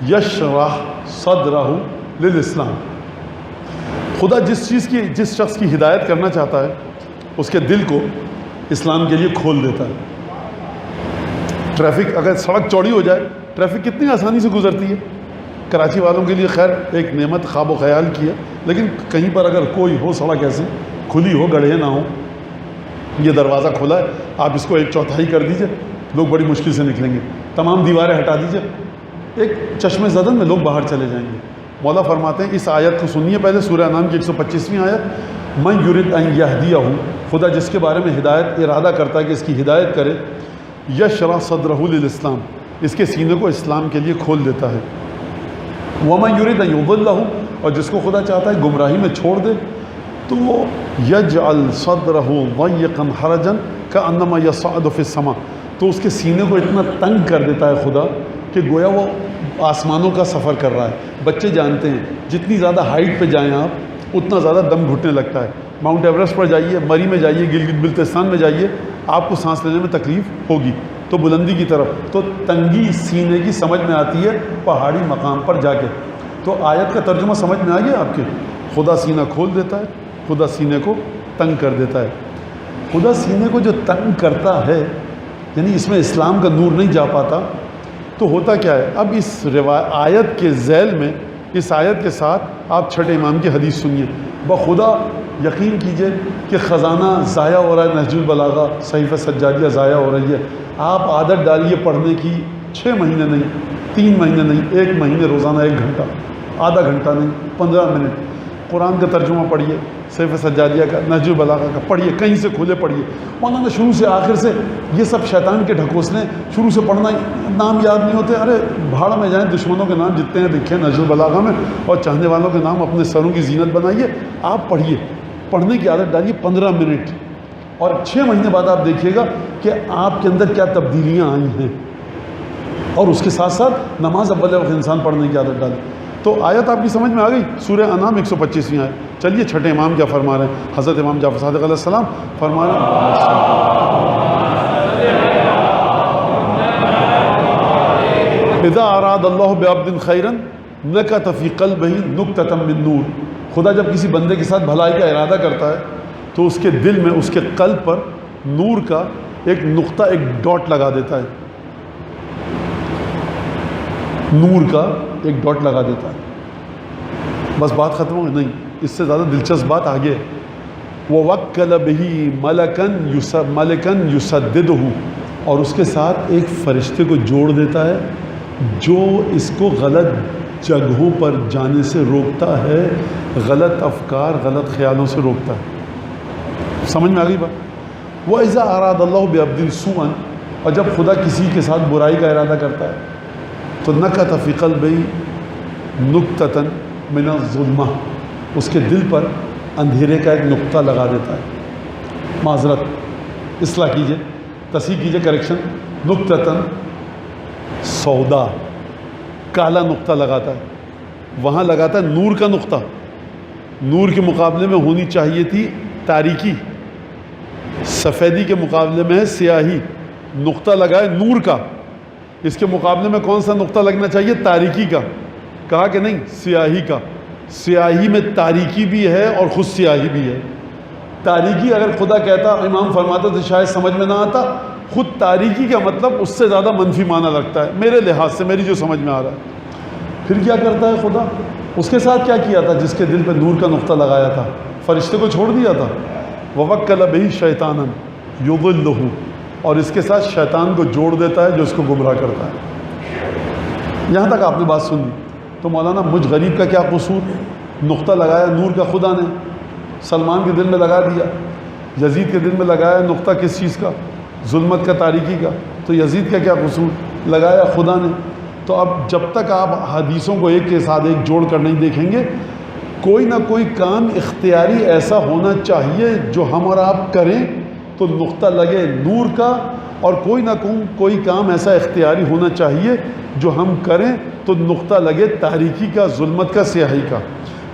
یشرح صدرہ للاسلام، خدا جس شخص کی ہدایت کرنا چاہتا ہے اس کے دل کو اسلام کے لیے کھول دیتا ہے۔ ٹریفک اگر سڑک چوڑی ہو جائے، ٹریفک کتنی آسانی سے گزرتی ہے۔ کراچی والوں کے لیے خیر ایک نعمت خواب و خیال کی ہے، لیکن کہیں پر اگر کوئی ہو سڑک ایسی کھلی ہو، گڑھے نہ ہو، یہ دروازہ کھلا ہے، آپ اس کو 1/4 کر دیجئے، لوگ بڑی مشکل سے نکلیں گے۔ تمام دیواریں ہٹا دیجئے، ایک چشم زدن میں لوگ باہر چلے جائیں گے۔ مولا فرماتے ہیں اس آیت کو سنیے پہلے، سورہ انعام کی 125ویں آیت، من یرید ان یہدیہ، خدا جس کے بارے میں ہدایت ارادہ کرتا ہے کہ اس کی ہدایت کرے، یشرح صدرہ للاسلام، اس کے سینے کو اسلام کے لیے کھول دیتا ہے۔ ومن یرید ان یضلہ، اور جس کو خدا چاہتا ہے گمراہی میں چھوڑ دے تو وہ یجعل صدرہ ضیقا حرجا کانما یصعد فی السماء، تو اس کے سینے کو اتنا تنگ کر دیتا ہے خدا کہ گویا وہ آسمانوں کا سفر کر رہا ہے۔ بچے جانتے ہیں جتنی زیادہ ہائٹ پہ جائیں آپ اتنا زیادہ دم گھٹنے لگتا ہے۔ ماؤنٹ ایوریسٹ پر جائیے، مری میں جائیے، گلگت بلتستان میں جائیے، آپ کو سانس لینے میں تکلیف ہوگی۔ تو بلندی کی طرف تو تنگی سینے کی سمجھ میں آتی ہے پہاڑی مقام پر جا کے۔ تو آیت کا ترجمہ سمجھ میں آ گیا آپ کے؟ خدا سینہ کھول دیتا ہے، خدا سینے کو تنگ کر دیتا ہے۔ خدا سینے کو جو تنگ کرتا ہے یعنی اس میں اسلام کا نور نہیں جا پاتا، تو ہوتا کیا ہے؟ اب اس آیت کے ذیل میں، اس آیت کے ساتھ آپ چھٹے امام کی حدیث سنیے۔ بخدا یقین کیجئے کہ خزانہ ضائع ہو رہا ہے، نہج البلاغہ صحیفہ سجادیہ ضائع ہو رہی ہے۔ آپ عادت ڈالیے پڑھنے کی، 6 مہینے نہیں، 3 مہینے نہیں، 1 مہینے روزانہ 1 گھنٹہ، آدھا گھنٹہ نہیں، 15 منٹ قرآن کا ترجمہ پڑھیے، صحیفہ سجادیہ کا، نہج البلاغہ کا پڑھیے، کہیں سے کھلے پڑھیے۔ مولانا شروع سے آخر سے یہ سب شیطان کے ڈھکوسلے، شروع سے پڑھنا، نام یاد نہیں ہوتے، ارے بھاڑ میں جائیں، دشمنوں کے نام جتنے ہیں لکھیں نہج البلاغہ میں، اور چاہنے والوں کے نام اپنے سروں کی زینت بنائیے۔ آپ پڑھیے، پڑھنے کی عادت ڈالیے 15 منٹ، اور 6 مہینے بعد آپ دیکھیے گا کہ آپ کے اندر کیا تبدیلیاں آئی ہیں۔ اور اس کے ساتھ ساتھ نماز اول وقت انسان پڑھنے کی عادت ڈالے۔ تو آیت آپ کی سمجھ میں آ گئی؟ سورہ انعام 125ویں آیت۔ چلیے چھٹے امام کیا فرما رہے ہیں؟ حضرت امام جعفر صادق علیہ السلام فرما رہے ہیں اذا اراد اللہ بعبد خیرا نکت فی قلبہ نکتۃ من نور۔ خدا جب کسی بندے کے ساتھ بھلائی کا ارادہ کرتا ہے تو اس کے دل میں، اس کے قلب پر نور کا ایک نقطہ، ایک ڈاٹ لگا دیتا ہے، نور کا ایک ڈاٹ لگا دیتا ہے۔ بس بات ختم ہو گئی؟ نہیں، اس سے زیادہ دلچسپ بات آگے ہے۔ وَوَكَّلَ بِهِ مَلَكًا يُسَدِّدُهُ، اور اس کے ساتھ ایک فرشتے کو جوڑ دیتا ہے جو اس کو غلط جگہوں پر جانے سے روکتا ہے، غلط افکار، غلط خیالوں سے روکتا ہے۔ سمجھ میں آ گئی بات؟ وَإِذَا أَرَادَ اللَّهُ بِعَبْدٍ سُوءًا، اور جب خدا کسی کے ساتھ برائی کا ارادہ کرتا ہے تو نکت فی قلبہ نکتۃ من الظلمہ، اس کے دل پر اندھیرے کا ایک نقطہ لگا دیتا ہے۔ معذرت، اصلاح کیجئے، تصحیح کیجئے، کریکشن، نکتۃ سودا، کالا نقطہ لگاتا ہے، وہاں لگاتا ہے نور کا نقطہ۔ نور کے مقابلے میں ہونی چاہیے تھی تاریکی، سفیدی کے مقابلے میں ہے سیاہی، نقطہ لگائے نور کا۔ اس کے مقابلے میں کون سا نقطہ لگنا چاہیے؟ تاریکی کا۔ کہا کہ نہیں، سیاہی کا۔ سیاہی میں تاریکی بھی ہے اور خود سیاہی بھی ہے۔ تاریکی اگر خدا کہتا، امام فرماتا تو شاید سمجھ میں نہ آتا، خود تاریکی کا مطلب اس سے زیادہ منفی معنی لگتا ہے میرے لحاظ سے، میری جو سمجھ میں آ رہا ہے۔ پھر کیا کرتا ہے خدا؟ اس کے ساتھ کیا کیا تھا؟ جس کے دل پہ نور کا نقطہ لگایا تھا، فرشتے کو چھوڑ دیا تھا۔ وَوَكَّلَ بِهِ شَيْطَانًا يُضِلُّهُ، اور اس کے ساتھ شیطان کو جوڑ دیتا ہے جو اس کو گمراہ کرتا ہے۔ یہاں تک آپ نے بات سن لی۔ تو مولانا مجھ غریب کا کیا قصور؟ نقطہ لگایا نور کا خدا نے، سلمان کے دل میں لگا دیا، یزید کے دل میں لگایا نقطہ کس چیز کا؟ ظلمت کا، تاریکی کا۔ تو یزید کا کیا قصور؟ لگایا خدا نے۔ تو اب جب تک آپ حدیثوں کو ایک کے ساتھ ایک جوڑ کر نہیں دیکھیں گے، کوئی نہ کوئی کام اختیاری ایسا ہونا چاہیے جو ہم اور آپ کریں تو نقطہ لگے نور کا، اور کوئی نہ کوئی کام ایسا اختیاری ہونا چاہیے جو ہم کریں تو نقطہ لگے تاریکی کا، ظلمت کا، سیاہی کا۔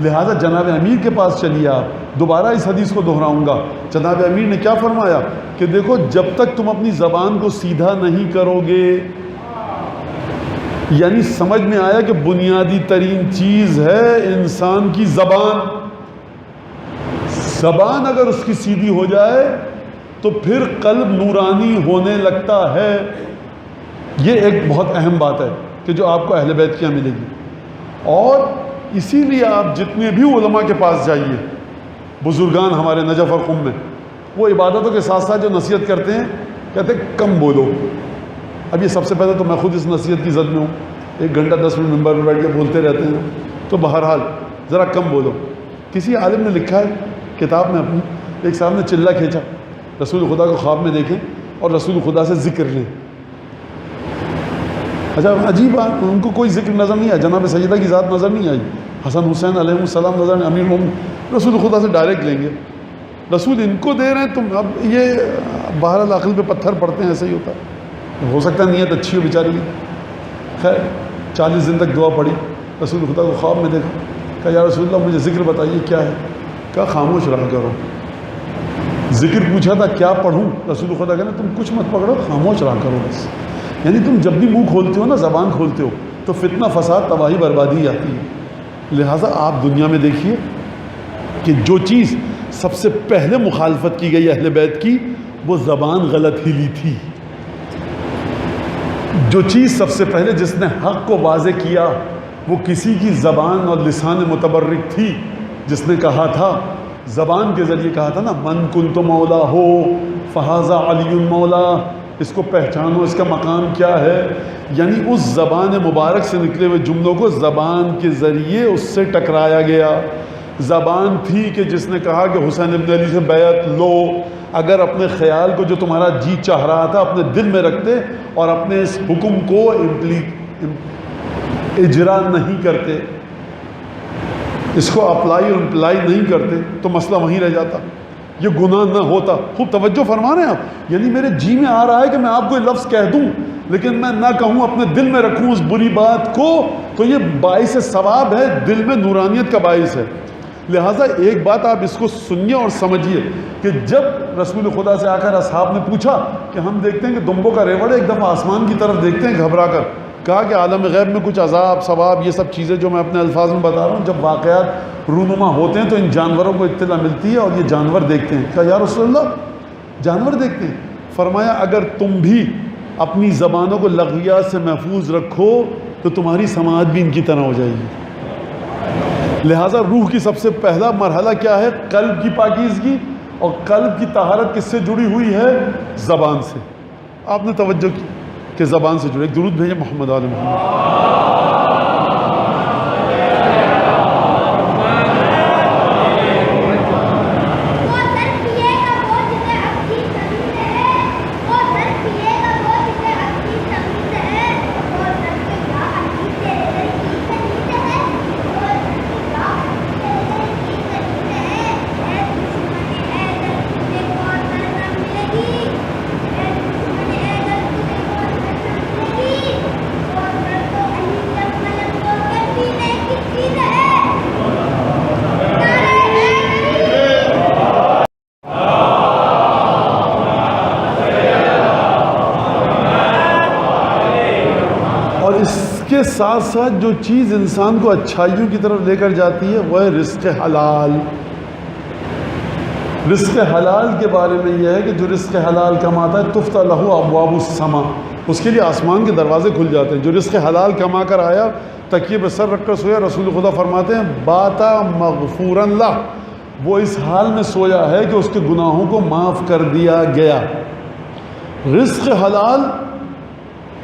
لہٰذا جناب امیر کے پاس چلیے آپ، دوبارہ اس حدیث کو دہراؤں گا۔ جناب امیر نے کیا فرمایا کہ دیکھو، جب تک تم اپنی زبان کو سیدھا نہیں کرو گے، یعنی سمجھ میں آیا کہ بنیادی ترین چیز ہے انسان کی زبان۔ زبان اگر اس کی سیدھی ہو جائے تو پھر قلب نورانی ہونے لگتا ہے۔ یہ ایک بہت اہم بات ہے کہ جو آپ کو اہل بیت کیا ملے گی۔ اور اسی لیے آپ جتنے بھی علماء کے پاس جائیے، بزرگان ہمارے نجف اور قم میں، وہ عبادتوں کے ساتھ ساتھ جو نصیحت کرتے ہیں، کہتے ہیں کم بولو۔ اب یہ سب سے پہلے تو میں خود اس نصیحت کی زد میں ہوں، 1 گھنٹہ 10 منٹ ممبر پر بیٹھ کے بولتے رہتے ہیں، تو بہرحال ذرا کم بولو۔ کسی عالم نے لکھا ہے کتاب میں اپنی، ایک صاحب نے چلہ کھینچا، رسول خدا کو خواب میں دیکھیں اور رسول خدا سے ذکر لیں۔ اچھا عجیب بات، ان کو کوئی ذکر نظر نہیں آیا، جناب سیدہ کی ذات نظر نہیں آئی، حسن حسین علیہ السلام نظر نہیں، امیر المومنین، رسول خدا سے ڈائریکٹ لیں گے، رسول ان کو دے رہے ہیں۔ تم اب یہ بہرحال عقل پہ پتھر پڑتے ہیں، ایسا ہی ہوتا ہے۔ ہو سکتا ہے نیت اچھی ہو بیچاری کی۔ خیر 40 دن تک دعا پڑھی، رسول خدا کو خواب میں دیکھا، کہا یا رسول اللہ مجھے ذکر بتائیے کیا ہے؟ کہا خاموش رہا کرو۔ ذکر پوچھا تھا کیا پڑھوں؟ رسول خدا کہنا تم کچھ مت پکڑو، خاموش رہا کرو بس۔ یعنی تم جب بھی منہ کھولتے ہو نا، زبان کھولتے ہو، تو فتنہ فساد تباہی بربادی آتی ہے۔ لہٰذا آپ دنیا میں دیکھیے کہ جو چیز سب سے پہلے مخالفت کی گئی اہل بیت کی، وہ زبان غلط ہی لی تھی۔ جو چیز سب سے پہلے جس نے حق کو واضح کیا وہ کسی کی زبان اور لسان متبرک تھی، جس نے کہا تھا، زبان کے ذریعے کہا تھا نا، من کنت مولا ہو فہذا علی مولا، اس کو پہچانو، اس کا مقام کیا ہے۔ یعنی اس زبان مبارک سے نکلے ہوئے جملوں کو زبان کے ذریعے اس سے ٹکرایا گیا۔ زبان تھی کہ جس نے کہا کہ حسین ابن علی سے بیعت لو، اگر اپنے خیال کو جو تمہارا جی چاہ رہا تھا اپنے دل میں رکھتے اور اپنے اس حکم کو اجرا نہیں کرتے، اس کو اپلائی اور امپلائی نہیں کرتے، تو مسئلہ وہیں رہ جاتا، یہ گناہ نہ ہوتا۔ خوب توجہ فرما رہے ہیں آپ، یعنی میرے جی میں آ رہا ہے کہ میں آپ کو یہ لفظ کہہ دوں، لیکن میں نہ کہوں، اپنے دل میں رکھوں اس بری بات کو، تو یہ باعث ثواب ہے، دل میں نورانیت کا باعث ہے۔ لہٰذا ایک بات آپ اس کو سنیے اور سمجھیے کہ جب رسول خدا سے آ کر اصحاب نے پوچھا کہ ہم دیکھتے ہیں کہ دمبوں کا ریوڑ ہے، ایک دفعہ آسمان کی طرف دیکھتے ہیں گھبرا کر، کہا کہ عالم غیب میں کچھ عذاب ثواب یہ سب چیزیں جو میں اپنے الفاظ میں بتا رہا ہوں، جب واقعات رونما ہوتے ہیں تو ان جانوروں کو اطلاع ملتی ہے اور یہ جانور دیکھتے ہیں۔ کہا یا رسول اللہ جانور دیکھتے ہیں؟ فرمایا اگر تم بھی اپنی زبانوں کو لغویات سے محفوظ رکھو تو تمہاری سماعت بھی ان کی طرح ہو جائے گی۔ لہٰذا روح کی سب سے پہلا مرحلہ کیا ہے؟ قلب کی پاکیزگی، اور قلب کی طہارت کس سے جڑی ہوئی ہے؟ زبان سے۔ آپ نے توجہ کی کہ زبان سے جڑے۔ ایک درود بھیجیں محمد آل محمد۔ کے ساتھ ساتھ جو چیز انسان کو اچھائیوں کی طرف لے کر جاتی ہے وہ ہے رزق حلال۔ رزق حلال کے بارے میں یہ ہے کہ جو رزق حلال کماتا ہے تفتح لہ ابواب السماء، اس کے لیے آسمان کے دروازے کھل جاتے ہیں۔ جو رزق حلال کما کر آیا، تکیے پہ سر رکھ کر سویا، رسول خدا فرماتے ہیں باتا مغفورا لہ، وہ اس حال میں سویا ہے کہ اس کے گناہوں کو معاف کر دیا گیا۔ رزق حلال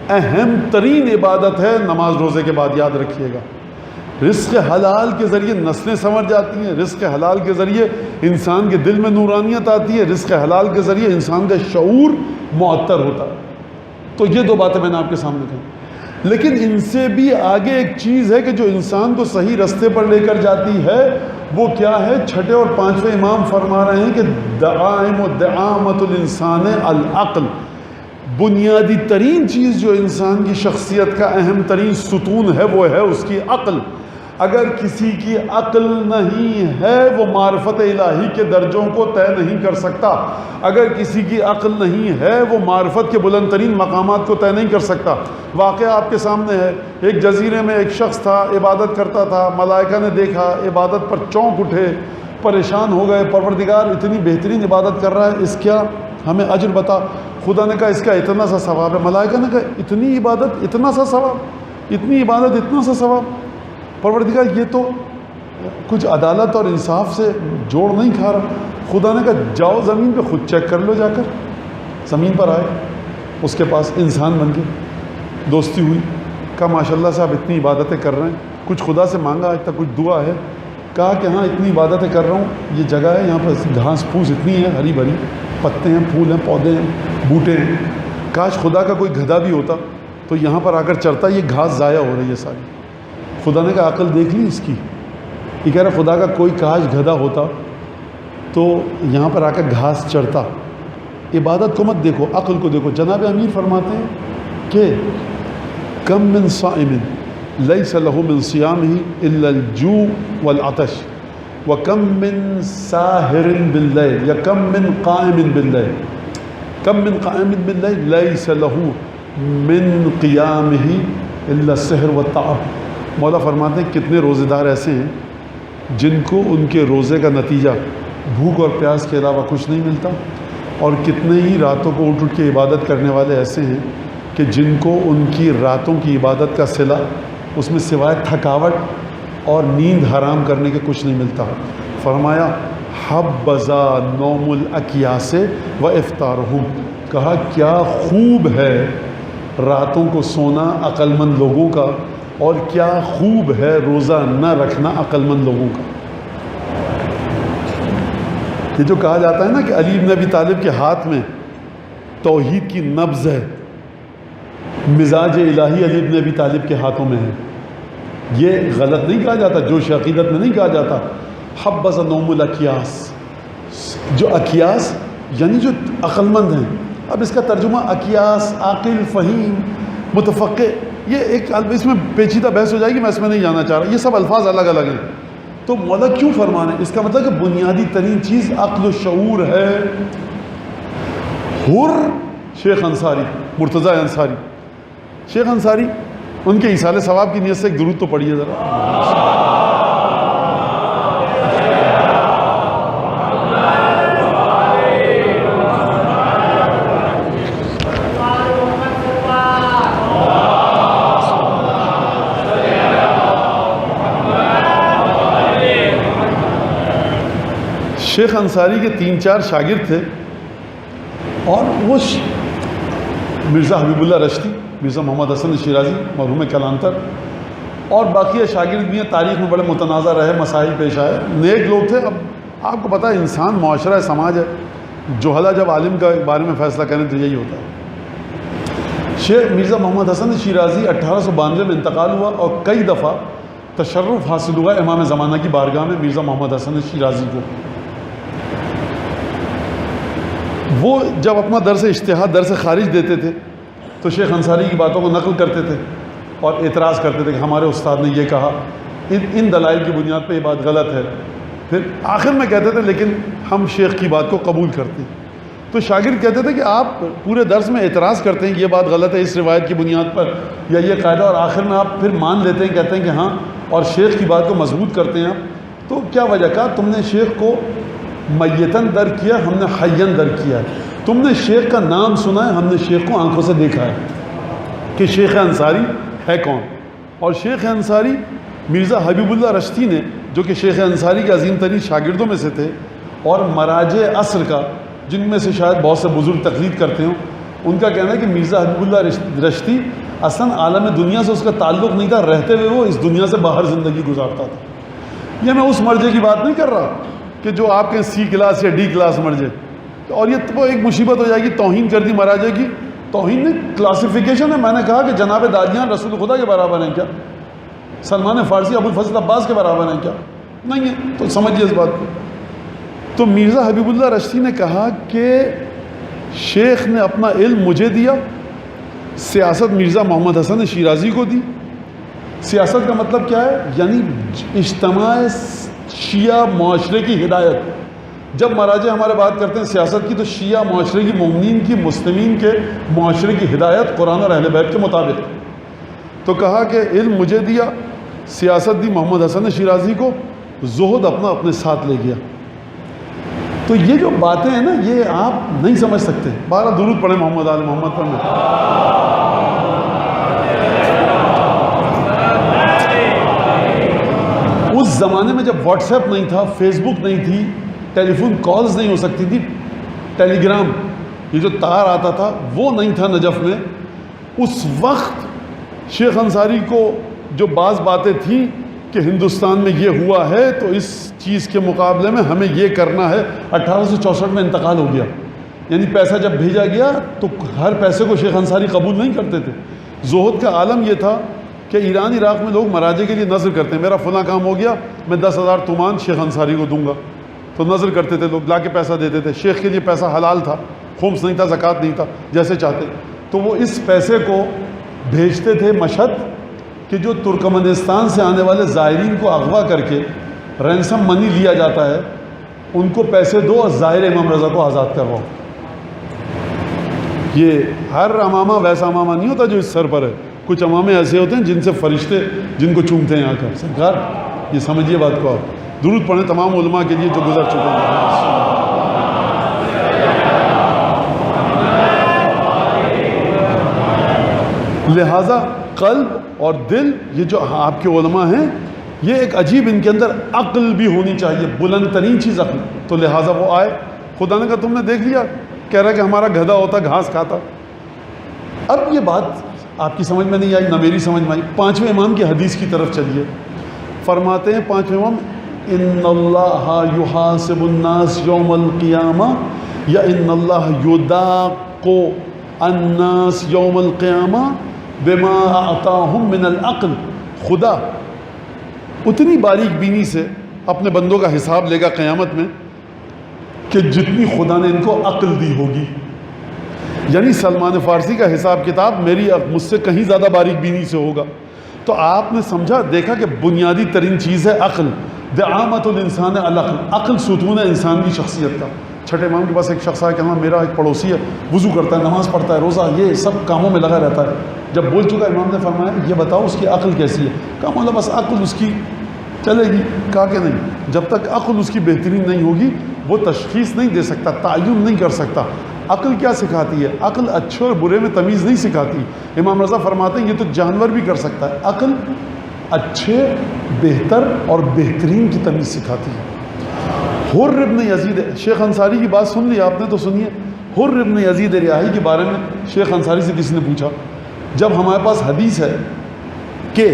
اہم ترین عبادت ہے نماز روزے کے بعد، یاد رکھیے گا۔ رزق حلال کے ذریعے نسلیں سنور جاتی ہیں، رزق حلال کے ذریعے انسان کے دل میں نورانیت آتی ہے، رزق حلال کے ذریعے انسان کا شعور معطر ہوتا ہے۔ تو یہ دو باتیں میں نے آپ کے سامنے کہی، لیکن ان سے بھی آگے ایک چیز ہے کہ جو انسان کو صحیح رستے پر لے کر جاتی ہے، وہ کیا ہے؟ چھٹے اور پانچویں امام فرما رہے ہیں کہ دعائم و دعامت الانسان العقل، بنیادی ترین چیز جو انسان کی شخصیت کا اہم ترین ستون ہے وہ ہے اس کی عقل۔ اگر کسی کی عقل نہیں ہے وہ معرفت الہی کے درجوں کو طے نہیں کر سکتا، اگر کسی کی عقل نہیں ہے وہ معرفت کے بلند ترین مقامات کو طے نہیں کر سکتا۔ واقعہ آپ کے سامنے ہے، ایک جزیرے میں ایک شخص تھا، عبادت کرتا تھا، ملائکہ نے دیکھا، عبادت پر چونک اٹھے، پریشان ہو گئے، پروردگار اتنی بہترین عبادت کر رہا ہے، اس کیا ہمیں اجر بتا۔ خدا نے کہا اس کا اتنا سا ثواب ہے۔ ملائکہ نے کہا اتنی عبادت اتنا سا ثواب، اتنی عبادت اتنا سا ثواب؟ پروردگار یہ تو کچھ عدالت اور انصاف سے جوڑ نہیں کھا رہا۔ خدا نے کہا جاؤ زمین پہ خود چیک کر لو، جا کر زمین پر آئے، اس کے پاس انسان بن کے دوستی ہوئی، کہا ماشاءاللہ صاحب اتنی عبادتیں کر رہے ہیں، کچھ خدا سے مانگا آج تک، کچھ دعا ہے؟ کہا کہ ہاں اتنی عبادتیں کر رہا ہوں، یہ جگہ ہے یہاں پر گھاس پھوس اتنی ہے، ہری بھری پتے ہیں، پھول ہیں، پودے ہیں، بوٹے ہیں، کاش خدا کا کوئی گدھا بھی ہوتا تو یہاں پر آ کر چرتا، یہ گھاس ضائع ہو رہی ہے ساری۔ خدا نے کہا عقل دیکھ لی اس کی؟ یہ کہہ رہا خدا کا کوئی کاش گدھا ہوتا تو یہاں پر آ کر گھاس چرتا۔ عبادت کو مت دیکھو، عقل کو دیکھو۔ جناب امیر فرماتے ہیں کہ کم من صائم لیس لہ من صیامہ الا الجوع والعطش وکم من ساہر باللیل یا کم من قائم باللیل کم من قائم باللیل لیس لہ من قیامہ الا السحر والتعب۔ مولا فرماتے ہیں کتنے روزے دار ایسے ہیں جن کو ان کے روزے کا نتیجہ بھوک اور پیاس کے علاوہ کچھ نہیں ملتا، اور کتنے ہی راتوں کو اٹھ کے عبادت کرنے والے ایسے ہیں کہ جن کو ان کی راتوں کی عبادت کا صلہ اس میں سوائے تھکاوٹ اور نیند حرام کرنے کے کچھ نہیں ملتا۔ فرمایا حبذا نوم الاکیاس و افطارہم، کہا کیا خوب ہے راتوں کو سونا عقل مند لوگوں کا، اور کیا خوب ہے روزہ نہ رکھنا عقل مند لوگوں کا۔ یہ جو کہا جاتا ہے نا کہ علی بن ابی طالب کے ہاتھ میں توحید کی نبض ہے، مزاج الہی علی بن ابی طالب کے ہاتھوں میں ہے، یہ غلط نہیں کہا جاتا، جوش عقیدت میں نہیں کہا جاتا۔ حبذ نوم الاکیاس، جو اکیاس یعنی جو عقل مند ہیں۔ اب اس کا ترجمہ اکیاس، عاقل، فہیم، متفقہ، یہ ایک اس میں پیچیدہ بحث ہو جائے گی، میں اس میں نہیں جانا چاہ رہا، یہ سب الفاظ الگ الگ ہیں۔ تو مولا کیوں فرمانے؟ اس کا مطلب کہ بنیادی ترین چیز عقل و شعور ہے۔ حر شیخ انصاری، مرتضی انصاری، شیخ انصاری، ان کے ایصال ثواب کی نیت سے ایک درود تو پڑھیے ذرا۔ شیخ انصاری کے 3-4 شاگرد تھے، اور وہ مرزا حبیب اللہ رشتی، مرزا محمد حسن شیرازی مرحوم کلانتر، اور باقی شاگرد بھی ہیں، تاریخ میں بڑے متنازع رہے، مسائل پیش آئے، نیک لوگ تھے۔ اب آپ کو پتہ ہے انسان معاشرہ سماج ہے، جوہلا جب عالم کے بارے میں فیصلہ کریں تو یہی ہوتا ہے۔ شیخ مرزا محمد حسن شیرازی 1892 میں انتقال ہوا، اور کئی دفعہ تشرف حاصل ہوا امام زمانہ کی بارگاہ میں مرزا محمد حسن شیرازی کو۔ وہ جب اپنا درس اجتہاد درس خارج دیتے تھے تو شیخ انصاری کی باتوں کو نقل کرتے تھے اور اعتراض کرتے تھے کہ ہمارے استاد نے یہ کہا، ان دلائل کی بنیاد پہ یہ بات غلط ہے۔ پھر آخر میں کہتے تھے لیکن ہم شیخ کی بات کو قبول کرتے ہیں۔ تو شاگرد کہتے تھے کہ آپ پورے درس میں اعتراض کرتے ہیں یہ بات غلط ہے اس روایت کی بنیاد پر یا یہ قاعدہ، اور آخر میں آپ پھر مان لیتے ہیں، کہتے ہیں کہ ہاں، اور شیخ کی بات کو مضبوط کرتے ہیں آپ۔ تو کیا وجہ؟ کہا تم نے شیخ کو میتن در کیا، ہم نے حین در کیا ہے۔ تم نے شیخ کا نام سنا ہے، ہم نے شیخ کو آنکھوں سے دیکھا ہے کہ شیخ انصاری ہے کون۔ اور شیخ انصاری مرزا حبیب اللہ رشتی نے، جو کہ شیخ انصاری کے عظیم ترین شاگردوں میں سے تھے، اور مراجع عصر کا جن میں سے شاید بہت سے بزرگ تقلید کرتے ہوں، ان کا کہنا ہے کہ مرزا حبیب اللہ رشتی اصلا عالم دنیا سے اس کا تعلق نہیں تھا، رہتے ہوئے وہ اس دنیا سے باہر زندگی گزارتا تھا۔ یہ میں اس مرجے کی بات نہیں کر رہا کہ جو آپ کے سی کلاس یا ڈی کلاس مرجے، اور یہ تو ایک مصیبت ہو جائے گی، توہین کر دی مراجع کی۔ توہین نہیں، کلاسیفیکیشن ہے۔ میں نے کہا کہ جناب دادیان رسول خدا کے برابر ہیں کیا؟ سلمان فارسی ابو الفضل عباس کے برابر ہیں کیا؟ نہیں ہے، تو سمجھیے اس بات کو۔ تو مرزا حبیب اللہ رشتی نے کہا کہ شیخ نے اپنا علم مجھے دیا، سیاست مرزا محمد حسن شیرازی کو دی۔ سیاست کا مطلب کیا ہے؟ یعنی اجتماع شیعہ معاشرے کی ہدایت۔ جب مراجع ہمارے بات کرتے ہیں سیاست کی، تو شیعہ معاشرے کی، مومنین کی، مسلمین کے معاشرے کی ہدایت قرآن اور اہل بیت کے مطابق۔ تو کہا کہ علم مجھے دیا، سیاست دی محمد حسن شیرازی کو، زہد اپنے ساتھ لے گیا۔ تو یہ جو باتیں ہیں نا، یہ آپ نہیں سمجھ سکتے۔ 12 درود پڑھیں محمد آل محمد پر میں۔ اس زمانے میں جب واٹس ایپ نہیں تھا، فیس بک نہیں تھی، ٹیلی فون کالز نہیں ہو سکتی تھی، ٹیلی گرام یہ جو تار آتا تھا وہ نہیں تھا نجف میں، اس وقت شیخ انصاری کو جو بعض باتیں تھیں کہ ہندوستان میں یہ ہوا ہے تو اس چیز کے مقابلے میں ہمیں یہ کرنا ہے، 1864 میں انتقال ہو گیا۔ یعنی پیسہ جب بھیجا گیا تو ہر پیسے کو شیخ انصاری قبول نہیں کرتے تھے۔ زہد کا عالم یہ تھا کہ ایران عراق میں لوگ مراجع کے لیے نظر کرتے ہیں، میرا فلاں کام ہو گیا، میں 10,000 تومان شیخ انصاری کو دوں گا، تو نظر کرتے تھے لوگ، لا کے پیسہ دیتے تھے۔ شیخ کے لیے پیسہ حلال تھا، خمس نہیں تھا، زکوٰۃ نہیں تھا، جیسے چاہتے۔ تو وہ اس پیسے کو بھیجتے تھے مشہد کہ جو ترکمانستان سے آنے والے زائرین کو اغوا کر کے رینسم منی لیا جاتا ہے ان کو پیسے دو اور ظاہر امام رضا کو آزاد کرواؤ. یہ ہر امامہ ویسا امامہ نہیں ہوتا جو اس سر پر ہے. کچھ امامے ایسے ہوتے ہیں جن سے فرشتے جن کو چومتے ہیں آ کر. سرکار یہ سمجھیے بات کو. آپ درود پڑھیں تمام علماء کے لیے جو گزر چکے ہیں. لہٰذا قلب اور دل یہ جو آپ کے علماء ہیں یہ ایک عجیب ان کے اندر عقل بھی ہونی چاہیے, بلند ترین چیز عقل. تو لہٰذا وہ آئے, خدا نے کہا تم نے دیکھ لیا, کہہ رہا کہ ہمارا گدھا ہوتا گھاس کھاتا. اب یہ بات آپ کی سمجھ میں نہیں آئی, نہ میری سمجھ میں آئی. پانچویں امام کی حدیث کی طرف چلیے. فرماتے ہیں پانچویں امام, ان اللہ یحاسب الناس یوم القیامہ یا ان اللہ یداق الناس یوم القیامہ بما اعطاہم من العقل. خدا اتنی باریک بینی سے اپنے بندوں کا حساب لے گا قیامت میں کہ جتنی خدا نے ان کو عقل دی ہوگی. یعنی سلمان فارسی کا حساب کتاب مجھ سے کہیں زیادہ باریک بینی سے ہوگا. تو آپ نے سمجھا, دیکھا کہ بنیادی ترین چیز ہے عقل. دعامت الانسان العقل, عقل ستون ہے انسان کی شخصیت کا. چھٹے امام کے پاس ایک شخص آیا کہ ہاں میرا ایک پڑوسی ہے, وضو کرتا ہے, نماز پڑھتا ہے, روزہ, یہ سب کاموں میں لگا رہتا ہے. جب بول چکا امام نے فرمایا یہ بتاؤ اس کی عقل کیسی ہے. کہا مولا بس عقل اس کی چلے گی. کہا کہ نہیں, جب تک عقل اس کی بہترین نہیں ہوگی وہ تشخیص نہیں دے سکتا, تعین نہیں کر سکتا. عقل کیا سکھاتی ہے؟ عقل اچھے اور برے میں تمیز نہیں سکھاتی. امام رضا فرماتے ہیں یہ تو جانور بھی کر سکتا ہے. عقل اچھے, بہتر اور بہترین کی تمیز سکھاتی ہے. حر ابن یزید, شیخ انصاری کی بات سن لی آپ نے تو سنیے. حر ابن یزید ریاحی کے بارے میں شیخ انصاری سے کسی نے پوچھا, جب ہمارے پاس حدیث ہے کہ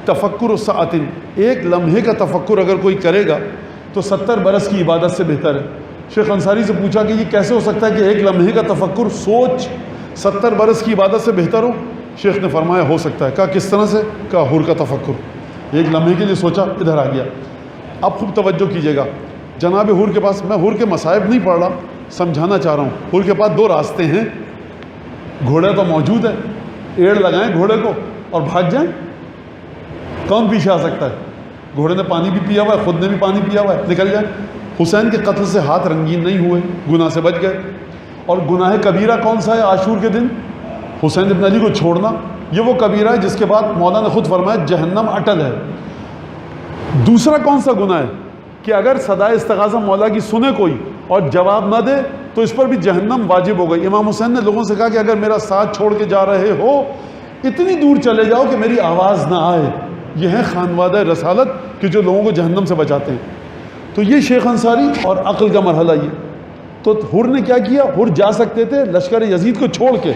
تفکر الساعۃ, ایک لمحے کا تفکر اگر کوئی کرے گا تو 70 برس کی عبادت سے بہتر ہے. شیخ انصاری سے پوچھا کہ یہ کیسے ہو سکتا ہے کہ ایک لمحے کا تفکر, سوچ 70 برس کی عبادت سے بہتر ہو؟ شیخ نے فرمایا ہو سکتا ہے. کہا کس طرح سے؟ کہا حر کا تفکر, ایک لمحے کے لیے سوچا, ادھر آ گیا. اب خوب توجہ کیجیے گا. جناب حر کے پاس, میں حر کے مصائب نہیں پڑھ رہا, سمجھانا چاہ رہا ہوں. حر کے پاس 2 راستے ہیں. گھوڑا تو موجود ہے, ایڑ لگائیں گھوڑے کو اور بھاگ جائیں. کون پیچھے آ سکتا ہے؟ گھوڑے نے پانی بھی پیا ہوا ہے, خود نے بھی پانی پیا ہوا ہے, نکل جائیں. حسین کے قتل سے ہاتھ رنگین نہیں ہوئے, گناہ سے بچ گئے. اور گناہ کبیرہ کون سا ہے عاشور کے دن؟ حسین ابن علی کو چھوڑنا. یہ وہ کبیرہ ہے جس کے بعد مولا نے خود فرمایا جہنم اٹل ہے. دوسرا کون سا گناہ ہے کہ اگر صدائے استغاثہ مولا کی سنے کوئی اور جواب نہ دے تو اس پر بھی جہنم واجب ہو گئی. امام حسین نے لوگوں سے کہا کہ اگر میرا ساتھ چھوڑ کے جا رہے ہو اتنی دور چلے جاؤ کہ میری آواز نہ آئے. یہ ہے خانوادہ رسالت کہ جو لوگوں کو جہنم سے بچاتے ہیں. تو یہ شیخ انصاری اور عقل کا مرحلہ یہ. تو حر نے کیا کیا؟ حر جا سکتے تھے لشکر یزید کو چھوڑ کے,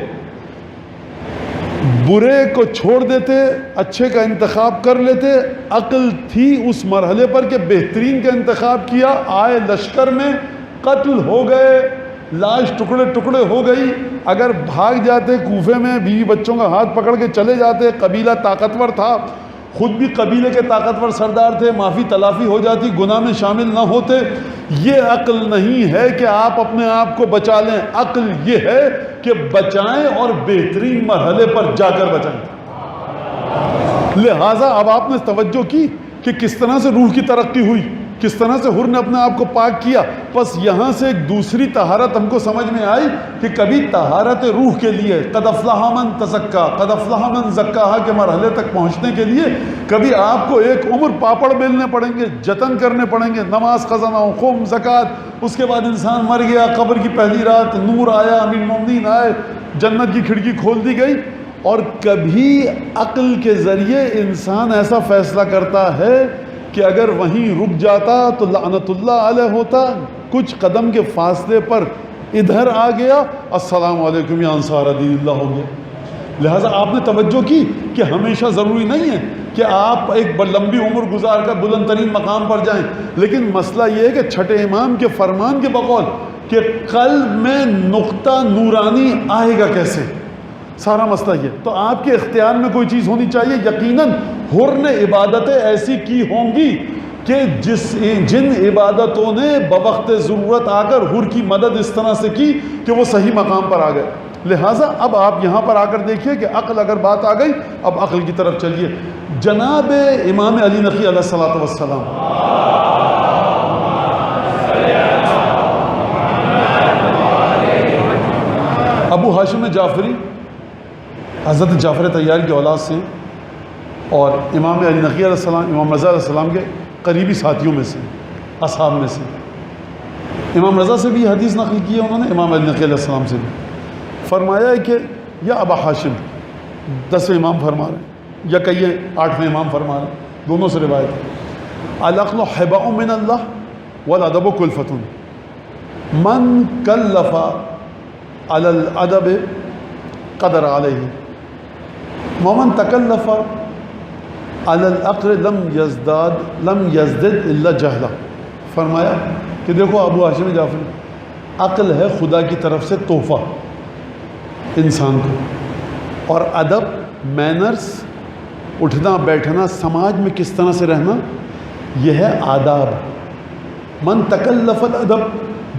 برے کو چھوڑ دیتے, اچھے کا انتخاب کر لیتے. عقل تھی اس مرحلے پر کہ بہترین کا انتخاب کیا. آئے لشکر میں, قتل ہو گئے, لاش ٹکڑے ٹکڑے ہو گئی. اگر بھاگ جاتے کوفے میں, بیوی بچوں کا ہاتھ پکڑ کے چلے جاتے, قبیلہ طاقتور تھا, خود بھی قبیلے کے طاقتور سردار تھے, معافی تلافی ہو جاتی, گناہ میں شامل نہ ہوتے. یہ عقل نہیں ہے کہ آپ اپنے آپ کو بچا لیں. عقل یہ ہے کہ بچائیں اور بہترین مرحلے پر جا کر بچائیں. لہٰذا اب آپ نے توجہ کی کہ کس طرح سے روح کی ترقی ہوئی, کس طرح سے حر نے اپنے آپ کو پاک کیا. بس یہاں سے ایک دوسری طہارت ہم کو سمجھ میں آئی کہ کبھی طہارت روح کے لیے قد افلح من تزکا, قد افلح من زکاہا کے مرحلے تک پہنچنے کے لیے کبھی آپ کو ایک عمر پاپڑ بیلنے پڑیں گے, جتن کرنے پڑیں گے, نماز قضا نہ ہو, خم زکوٰۃ. اس کے بعد انسان مر گیا, قبر کی پہلی رات, نور آیا, امیر المومنین آئے, جنت کی کھڑکی کھول دی گئی. اور کبھی عقل کے ذریعے انسان ایسا فیصلہ کرتا ہے کہ اگر وہیں رک جاتا تو لعنت اللہ علیہ ہوتا. کچھ قدم کے فاصلے پر ادھر آ گیا, السلام علیکم یا انصار دین اللہ ہو گیا. لہٰذا آپ نے توجہ کی کہ ہمیشہ ضروری نہیں ہے کہ آپ ایک لمبی عمر گزار کر بلند ترین مقام پر جائیں. لیکن مسئلہ یہ ہے کہ چھٹے امام کے فرمان کے بقول کہ قلب میں نقطہ نورانی آئے گا کیسے, سارا مسئلہ یہ. تو آپ کے اختیار میں کوئی چیز ہونی چاہیے. یقیناً حر نے عبادتیں ایسی کی ہوں گی کہ جن عبادتوں نے بوقت ضرورت آ کر حر کی مدد اس طرح سے کی کہ وہ صحیح مقام پر آ گئے. لہٰذا اب آپ یہاں پر آ کر دیکھیے کہ عقل اگر بات آ گئی، اب عقل کی طرف چلیے. جناب امام علی نقی علیہ الصلوۃ والسلام، ابو ہاشم جعفری حضرت جعفر طیار کی اولاد سے اور امام علی نقی علیہ السلام، امام رضا علیہ السلام کے قریبی ساتھیوں میں سے، اصحاب میں سے. امام رضا سے بھی حدیث نقل کی ہے انہوں نے، امام علی نقی علیہ السلام سے بھی. فرمایا ہے کہ یا ابا ہاشم، 10ویں امام فرما رہے ہیں یا کہیے 8ویں امام فرما رہے ہیں، دونوں سے روایت ہے. العقل حباء من اللہ والادب کلفۃ، من کلف علی الادب قدر علیہ ومن تکلف علی العقل لم یزدد الا جہلا. فرمایا کہ دیکھو ابو ہاشم جعفری، عقل ہے خدا کی طرف سے تحفہ انسان کو، اور ادب، مینرز، اٹھنا بیٹھنا، سماج میں کس طرح سے رہنا، یہ ہے آداب. من تکلف الادب،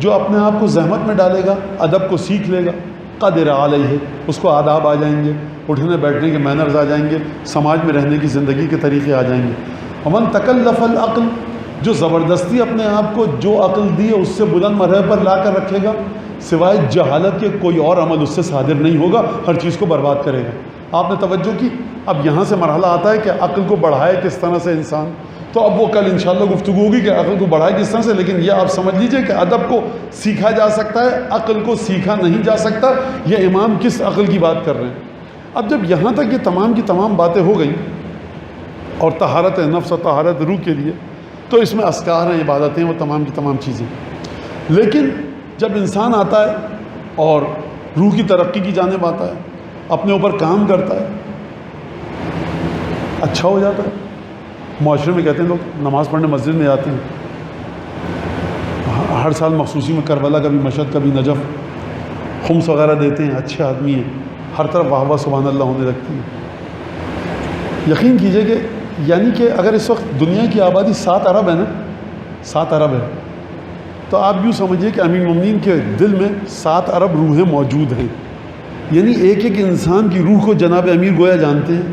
جو اپنے آپ کو زحمت میں ڈالے گا، ادب کو سیکھ لے گا، قدر علیہ، اس کو آداب آ جائیں گے، اٹھنے بیٹھنے کے مینرز آ جائیں گے، سماج میں رہنے کی زندگی کے طریقے آ جائیں گے. ومن تکلف العقل، جو زبردستی اپنے آپ کو جو عقل دی ہے اس سے بلند مرحلے پر لا کر رکھے گا، سوائے جہالت کے کوئی اور عمل اس سے صادر نہیں ہوگا، ہر چیز کو برباد کرے گا. آپ نے توجہ کی؟ اب یہاں سے مرحلہ آتا ہے کہ عقل کو بڑھائے کس طرح سے انسان. تو اب وہ کل انشاءاللہ گفتگو ہوگی کہ عقل کو بڑھائے کس طرح سے، لیکن یہ آپ سمجھ لیجئے کہ ادب کو سیکھا جا سکتا ہے، عقل کو سیکھا نہیں جا سکتا. یہ امام کس عقل کی بات کر رہے ہیں؟ اب جب یہاں تک یہ تمام کی تمام باتیں ہو گئیں اور طہارت نفس اور طہارت روح کے لیے، تو اس میں اذکار ہیں، عبادتیں، وہ تمام کی تمام چیزیں. لیکن جب انسان آتا ہے اور روح کی ترقی کی جانب آتا ہے، اپنے اوپر کام کرتا ہے، اچھا ہو جاتا ہے. معاشرے میں کہتے ہیں لوگ نماز پڑھنے مسجد میں جاتے ہیں، ہر سال مخصوصی میں کربلا، کبھی مشہد، کبھی نجف، خمس وغیرہ دیتے ہیں، اچھے آدمی ہیں، ہر طرف واہ واہ سبحان اللہ ہونے لگتی ہے. یقین کیجئے کہ یعنی کہ اگر اس وقت دنیا کی آبادی 7 ارب ہے نا، 7 ارب ہے، تو آپ یوں سمجھیے کہ امیر المومنین کے دل میں 7 ارب روحیں موجود ہیں. یعنی ایک ایک انسان کی روح کو جناب امیر گویا جانتے ہیں،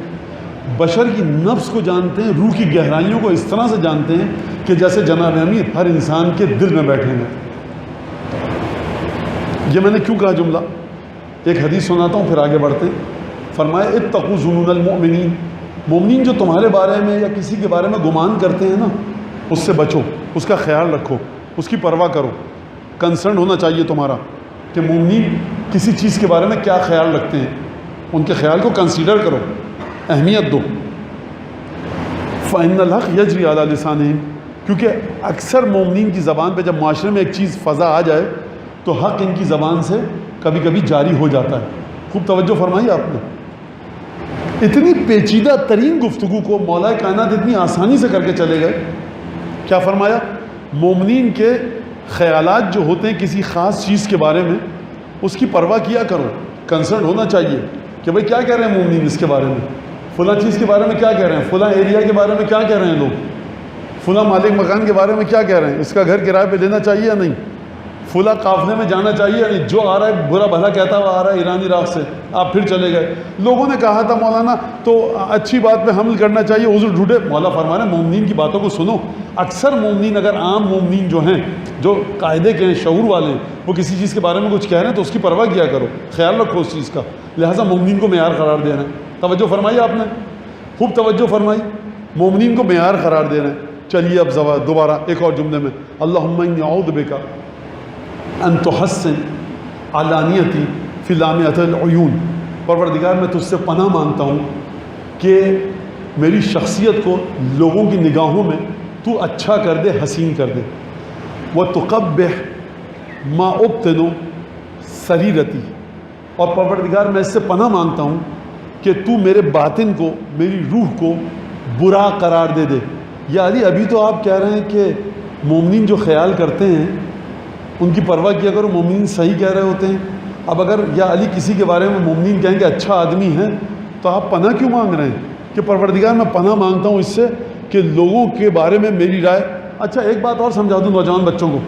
بشر کی نفس کو جانتے ہیں، روح کی گہرائیوں کو اس طرح سے جانتے ہیں کہ جیسے جناب امیر ہر انسان کے دل میں بیٹھے ہیں. یہ میں نے کیوں کہا جملہ؟ ایک حدیث سناتا ہوں پھر آگے بڑھتے ہیں. فرمایا اتقوا ظنون المؤمنین، مومنین جو تمہارے بارے میں یا کسی کے بارے میں گمان کرتے ہیں نا، اس سے بچو، اس کا خیال رکھو، اس کی پرواہ کرو. کنسرن ہونا چاہیے تمہارا کہ مومنین کسی چیز کے بارے میں کیا خیال رکھتے ہیں، ان کے خیال کو کنسیڈر کرو، اہمیت دو. فَإِنَّ الْحَقَّ يَجْرِي عَلَى لِسَانِهِمْ، کیونکہ اکثر مومنین کی زبان پہ جب معاشرے میں ایک چیز فضا آ جائے تو حق ان کی زبان سے کبھی کبھی جاری ہو جاتا ہے. خوب توجہ فرمائی آپ نے. اتنی پیچیدہ ترین گفتگو کو مولا کائنات اتنی آسانی سے کر کے چلے گئے. کیا فرمایا؟ مومنین کے خیالات جو ہوتے ہیں کسی خاص چیز کے بارے میں، اس کی پرواہ کیا کرو، کنسرن ہونا چاہیے کہ بھئی کیا کہہ رہے ہیں مومنین اس کے بارے میں، فلاں چیز کے بارے میں کیا کہہ رہے ہیں، فلاں ایریا کے بارے میں کیا کہہ رہے ہیں لوگ، فلاں مالک مکان کے بارے میں کیا کہہ رہے ہیں، اس کا گھر کرائے پہ دینا چاہیے یا نہیں، فلاں قافلے میں جانا چاہیے یا نہیں. جو آ رہا ہے برا بھلا کہتا ہوا آ رہا ہے ایرانی راہ سے، آپ پھر چلے گئے. لوگوں نے کہا تھا مولانا تو اچھی بات پہ حمل کرنا چاہیے، عذر ڈھونڈے. مولا فرما رہے ہیں مومنین کی باتوں کو سنو. اکثر مومنین، اگر عام مومنین جو ہیں، جو قاعدے کے ہیں، شعور والے ہیں، وہ کسی چیز کے بارے میں کچھ کہہ رہے ہیں تو اس کی پرواہ کیا کرو، خیال رکھو اس چیز کا. لہٰذا مومنین کو معیار قرار دے رہے ہیں. توجہ فرمائی آپ نے، خوب توجہ فرمائی. مومنین کو معیار قرار دے رہے ہیں. چلیے اب دوبارہ ایک اور جملے میں، اللہم انی اعوذ بک ان تحسن علانیتی فی لامعۃ العیون. پروردگار میں تجھ سے پناہ مانگتا ہوں کہ میری شخصیت کو لوگوں کی نگاہوں میں تو اچھا کر دے، حسین کر دے. وتقبح ما ابطن سریرتی، اور پروردگار میں اس سے پناہ مانگتا ہوں کہ تو میرے باطن کو، میری روح کو برا قرار دے دے. یا علی ابھی تو آپ کہہ رہے ہیں کہ مومنین جو خیال کرتے ہیں ان کی پرواہ کیا کرو، مومنین صحیح کہہ رہے ہوتے ہیں. اب اگر یا علی کسی کے بارے میں مومنین کہیں کہ اچھا آدمی ہے تو آپ پناہ کیوں مانگ رہے ہیں کہ پروردگار میں پناہ مانگتا ہوں اس سے کہ لوگوں کے بارے میں میری رائے. اچھا ایک بات اور سمجھا دوں نوجوان بچوں کو،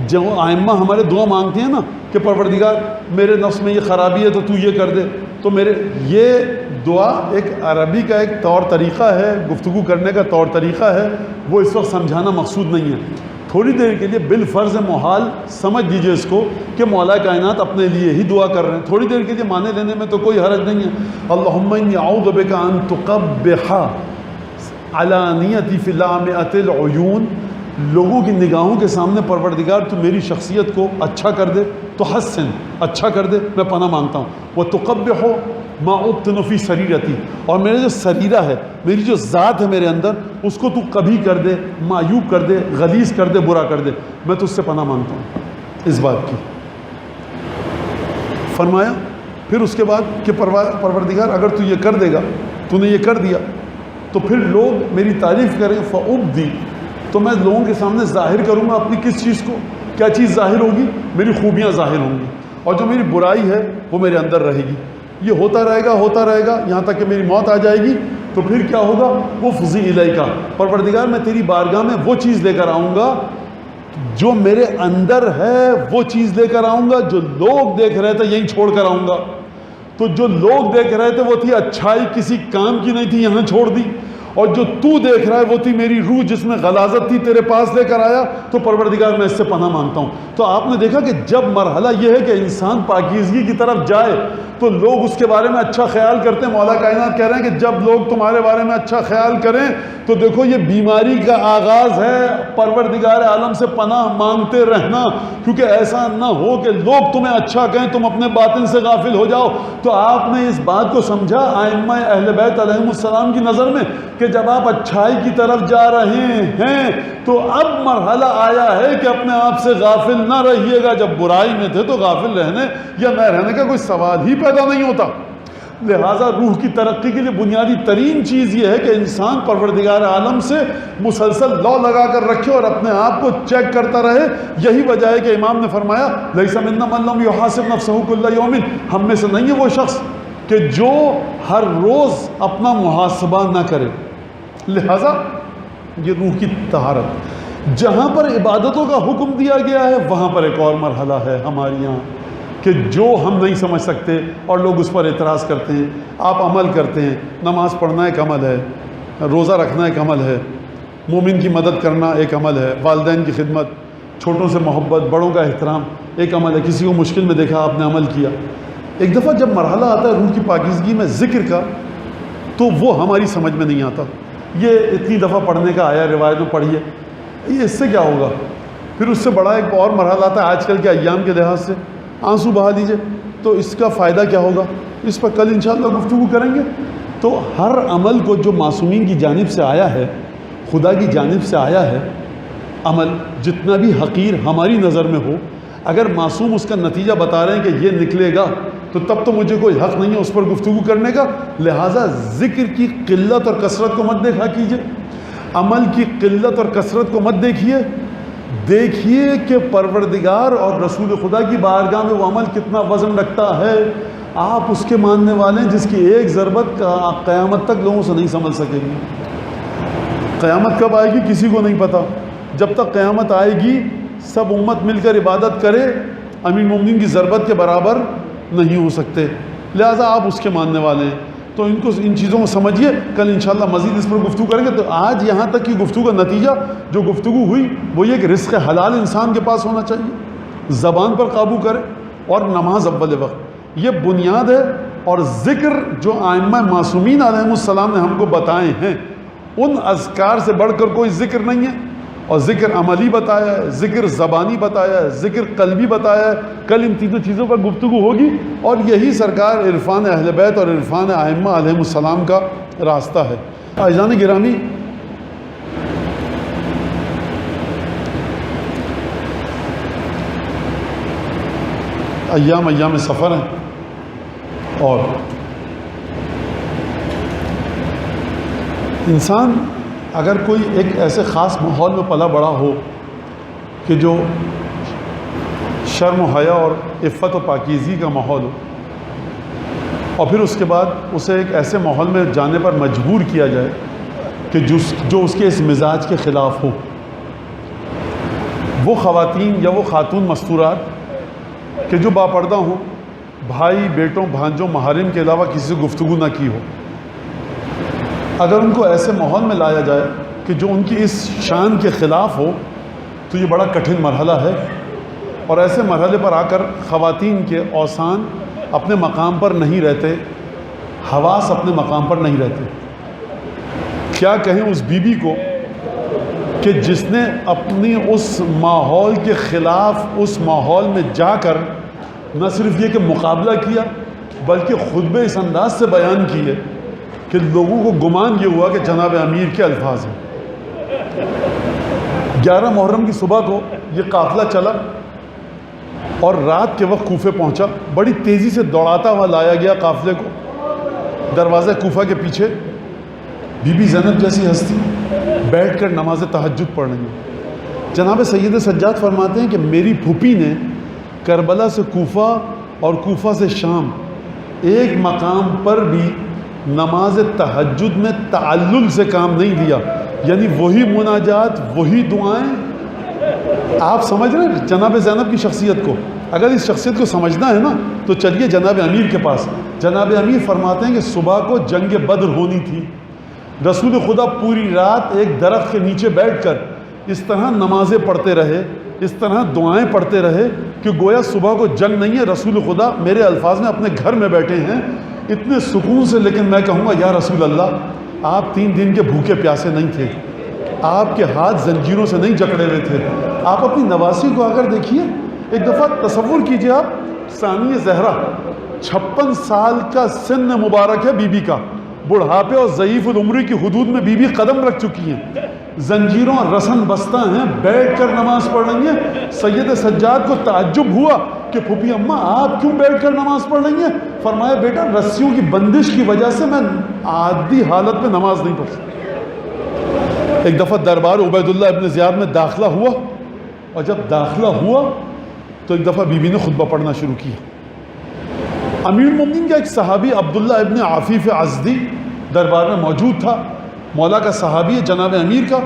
جو ائمہ ہمارے دعا مانگتے ہیں نا کہ پروردگار میرے نفس میں یہ خرابی ہے تو تو یہ کر دے، تو یہ دعا ایک عربی کا ایک طور طریقہ ہے، گفتگو کرنے کا طور طریقہ ہے، وہ اس وقت سمجھانا مقصود نہیں ہے۔ تھوڑی دیر کے لیے بالفرض محال سمجھ لیجئے اس کو کہ مولا کائنات اپنے لیے ہی دعا کر رہے ہیں، تھوڑی دیر کے لیے مانے لینے میں تو کوئی حرج نہیں ہے۔ اللہم انی اعوذ بک ان تقبح علانیتی فی لامعۃ العیون، لوگوں کی نگاہوں کے سامنے پروردگار تو میری شخصیت کو اچھا کر دے، تو حسن اچھا کر دے، میں پناہ مانگتا ہوں۔ وتقبح ما ابطن فی سریرتی، اور میرے جو سریرہ ہے، میری جو ذات ہے میرے اندر، اس کو تو کبھی کر دے، معیوب کر دے، غلیظ کر دے، برا کر دے، میں تجھ سے پناہ مانگتا ہوں اس بات کی۔ فرمایا پھر اس کے بعد کہ پروردگار اگر تو یہ کر دے گا، تو نے یہ کر دیا، تو پھر لوگ میری تعریف کریں، فأبدی، تو میں لوگوں کے سامنے ظاہر کروں گا اپنی کس چیز کو، کیا چیز ظاہر ہوگی؟ میری خوبیاں ظاہر ہوں گی، اور جو میری برائی ہے وہ میرے اندر رہے گی۔ یہ ہوتا رہے گا یہاں تک کہ میری موت آ جائے گی، تو پھر کیا ہوگا؟ وہ فضی الیکا، پروردگار میں تیری بارگاہ میں وہ چیز لے کر آؤں گا جو میرے اندر ہے، وہ چیز لے کر آؤں گا جو لوگ دیکھ رہے تھے یہیں چھوڑ کر آؤں گا۔ تو جو لوگ دیکھ رہے تھے وہ تھی اچھائی، کسی کام کی نہیں تھی، یہاں چھوڑ دی، اور جو تو دیکھ رہا ہے وہ تھی میری روح جس میں غلاظت تھی، تیرے پاس لے کر آیا، تو پروردگار میں اس سے پناہ مانگتا ہوں۔ تو آپ نے دیکھا کہ جب مرحلہ یہ ہے کہ انسان پاکیزگی کی طرف جائے تو لوگ اس کے بارے میں اچھا خیال کرتے ہیں۔ مولا کائنات کہہ رہے ہیں کہ جب لوگ تمہارے بارے میں اچھا خیال کریں تو دیکھو یہ بیماری کا آغاز ہے، پروردگار عالم سے پناہ مانگتے رہنا، کیونکہ ایسا نہ ہو کہ لوگ تمہیں اچھا کہیں تم اپنے باطن سے غافل ہو جاؤ۔ تو آپ نے اس بات کو سمجھا ائمہ اہل بیت علیہم السلام کی نظر میں کہ جب آپ اچھائی کی طرف جا رہے ہیں تو اب مرحلہ آیا ہے کہ اپنے آپ سے غافل نہ رہیے گا۔ جب برائی میں تھے تو غافل رہنے یا نہ رہنے کا کوئی سوال ہی پیدا نہیں ہوتا۔ لہٰذا روح کی ترقی کے لیے بنیادی ترین چیز یہ ہے کہ انسان پروردگار عالم سے مسلسل لو لگا کر رکھے اور اپنے آپ کو چیک کرتا رہے۔ یہی وجہ ہے کہ امام نے فرمایا لیس منا من لم یحاسب نفسہ کل یوم، ہم میں سے نہیں ہے وہ شخص کہ جو ہر روز اپنا محاسبہ نہ کرے۔ لہٰذا یہ روح کی طہارت، جہاں پر عبادتوں کا حکم دیا گیا ہے وہاں پر ایک اور مرحلہ ہے ہمارے یہاں کہ جو ہم نہیں سمجھ سکتے اور لوگ اس پر اعتراض کرتے ہیں، آپ عمل کرتے ہیں۔ نماز پڑھنا ایک عمل ہے، روزہ رکھنا ایک عمل ہے، مومن کی مدد کرنا ایک عمل ہے، والدین کی خدمت، چھوٹوں سے محبت، بڑوں کا احترام ایک عمل ہے۔ کسی کو مشکل میں دیکھا آپ نے عمل کیا۔ ایک دفعہ جب مرحلہ آتا ہے روح کی پاکیزگی میں ذکر کا، تو وہ ہماری سمجھ میں نہیں آتا۔ یہ اتنی دفعہ پڑھنے کا آیا، روایت میں پڑھیے، یہ اس سے کیا ہوگا؟ پھر اس سے بڑا ایک اور مرحلہ آتا ہے آج کل کے ایام کے لحاظ سے، آنسو بہا دیجئے، تو اس کا فائدہ کیا ہوگا؟ اس پر کل انشاءاللہ گفتگو کریں گے۔ تو ہر عمل کو جو معصومین کی جانب سے آیا ہے، خدا کی جانب سے آیا ہے، عمل جتنا بھی حقیر ہماری نظر میں ہو، اگر معصوم اس کا نتیجہ بتا رہے ہیں کہ یہ نکلے گا، تو تب تو مجھے کوئی حق نہیں ہے اس پر گفتگو کرنے کا۔ لہٰذا ذکر کی قلت اور کثرت کو مت دیکھا کیجئے، عمل کی قلت اور کثرت کو مت دیکھیے، دیکھیے کہ پروردگار اور رسول خدا کی بارگاہ میں وہ عمل کتنا وزن رکھتا ہے۔ آپ اس کے ماننے والے ہیں جس کی ایک ضربت قیامت تک لوگوں سے نہیں سنبھل سکے گی۔ قیامت کب آئے گی کسی کو نہیں پتا۔ جب تک قیامت آئے گی سب امت مل کر عبادت کرے، امیر مومنین کی ضربت کے برابر نہیں ہو سکتے۔ لہٰذا آپ اس کے ماننے والے ہیں، تو ان چیزوں کو سمجھیے۔ کل انشاءاللہ مزید اس پر گفتگو کریں گے۔ تو آج یہاں تک کی گفتگو کا نتیجہ جو گفتگو ہوئی وہ یہ کہ رزق حلال انسان کے پاس ہونا چاہیے، زبان پر قابو کرے، اور نماز اول وقت، یہ بنیاد ہے۔ اور ذکر جو ائمہ معصومین علیہم السلام نے ہم کو بتائے ہیں، ان اذکار سے بڑھ کر کوئی ذکر نہیں ہے۔ اور ذکر عملی بتایا ہے، ذکر زبانی بتایا ہے، ذکر قلبی بتایا ہے۔ کل ان تینوں چیزوں پر گفتگو ہوگی، اور یہی سرکار عرفان اہل بیت اور عرفان ائمہ علیہم السلام کا راستہ ہے۔ عزیزان گرامی، ایام سفر ہیں، اور انسان اگر کوئی ایک ایسے خاص ماحول میں پلا بڑا ہو کہ جو شرم و حیا اور عفت و پاکیزگی کا ماحول ہو، اور پھر اس کے بعد اسے ایک ایسے ماحول میں جانے پر مجبور کیا جائے کہ جو اس کے اس مزاج کے خلاف ہو، وہ خواتین یا وہ خاتون مستورات کہ جو باپردہ ہوں، بھائی بیٹوں بھانجوں محارم کے علاوہ کسی سے گفتگو نہ کی ہو، اگر ان کو ایسے ماحول میں لایا جائے کہ جو ان کی اس شان کے خلاف ہو تو یہ بڑا کٹھن مرحلہ ہے، اور ایسے مرحلے پر آ کر خواتین کے اوسان اپنے مقام پر نہیں رہتے، حواس اپنے مقام پر نہیں رہتے۔ کیا کہیں اس بی بی کو کہ جس نے اپنی اس ماحول کے خلاف اس ماحول میں جا کر نہ صرف یہ کہ مقابلہ کیا بلکہ خطبے اس انداز سے بیان کیے کہ لوگوں کو گمان یہ ہوا کہ جناب امیر کے الفاظ ہیں۔ 11 محرم کی صبح کو یہ قافلہ چلا اور رات کے وقت کوفے پہنچا، بڑی تیزی سے دوڑاتا ہوا لایا گیا قافلے کو دروازہ کوفہ کے پیچھے۔ بی بی زینب جیسی ہستی بیٹھ کر نماز تہجد پڑھ رہی ہیں۔ جناب سید سجاد فرماتے ہیں کہ میری پھوپھی نے کربلا سے کوفہ اور کوفہ سے شام ایک مقام پر بھی نماز تہجد میں تعلل سے کام نہیں لیا، یعنی وہی مناجات وہی دعائیں۔ آپ سمجھ رہے ہیں جناب زینب کی شخصیت کو؟ اگر اس شخصیت کو سمجھنا ہے نا تو چلیے جناب امیر کے پاس۔ جناب امیر فرماتے ہیں کہ صبح کو جنگ بدر ہونی تھی، رسول خدا پوری رات ایک درخت کے نیچے بیٹھ کر اس طرح نمازیں پڑھتے رہے، اس طرح دعائیں پڑھتے رہے کہ گویا صبح کو جنگ نہیں ہے، رسول خدا میرے الفاظ میں اپنے گھر میں بیٹھے ہیں اتنے سکون سے۔ لیکن میں کہوں گا یا رسول اللہ، آپ 3 دن کے بھوکے پیاسے نہیں تھے، آپ کے ہاتھ زنجیروں سے نہیں جکڑے ہوئے تھے۔ آپ اپنی نواسی کو اگر دیکھیے، ایک دفعہ تصور کیجئے آپ، ثانیہ زہرا 56 سال کا سن مبارک ہے بی بی کا، بڑھاپے اور ضعیف العمری کی حدود میں بی بی قدم رکھ چکی ہیں، زنجیروں اور رسن بستہ ہیں، بیٹھ کر نماز پڑھ رہی ہیں۔ سید سجاد کو تعجب ہوا کہ پھوپھی اماں آپ کیوں بیٹھ کر نماز پڑھ رہی ہیں؟ فرمایا بیٹا رسیوں کی بندش کی وجہ سے میں عادی حالت میں نماز نہیں پڑھ سکتا۔ ایک دفعہ دربار عبید اللہ ابن زیاد میں داخلہ ہوا، اور جب داخلہ ہوا تو ایک دفعہ بی بی نے خطبہ پڑھنا شروع کیا۔ امیر المومنین کا ایک صحابی عبداللہ ابن عفیف ازدی دربار میں موجود تھا، مولا کا صحابی ہے جناب امیر کا۔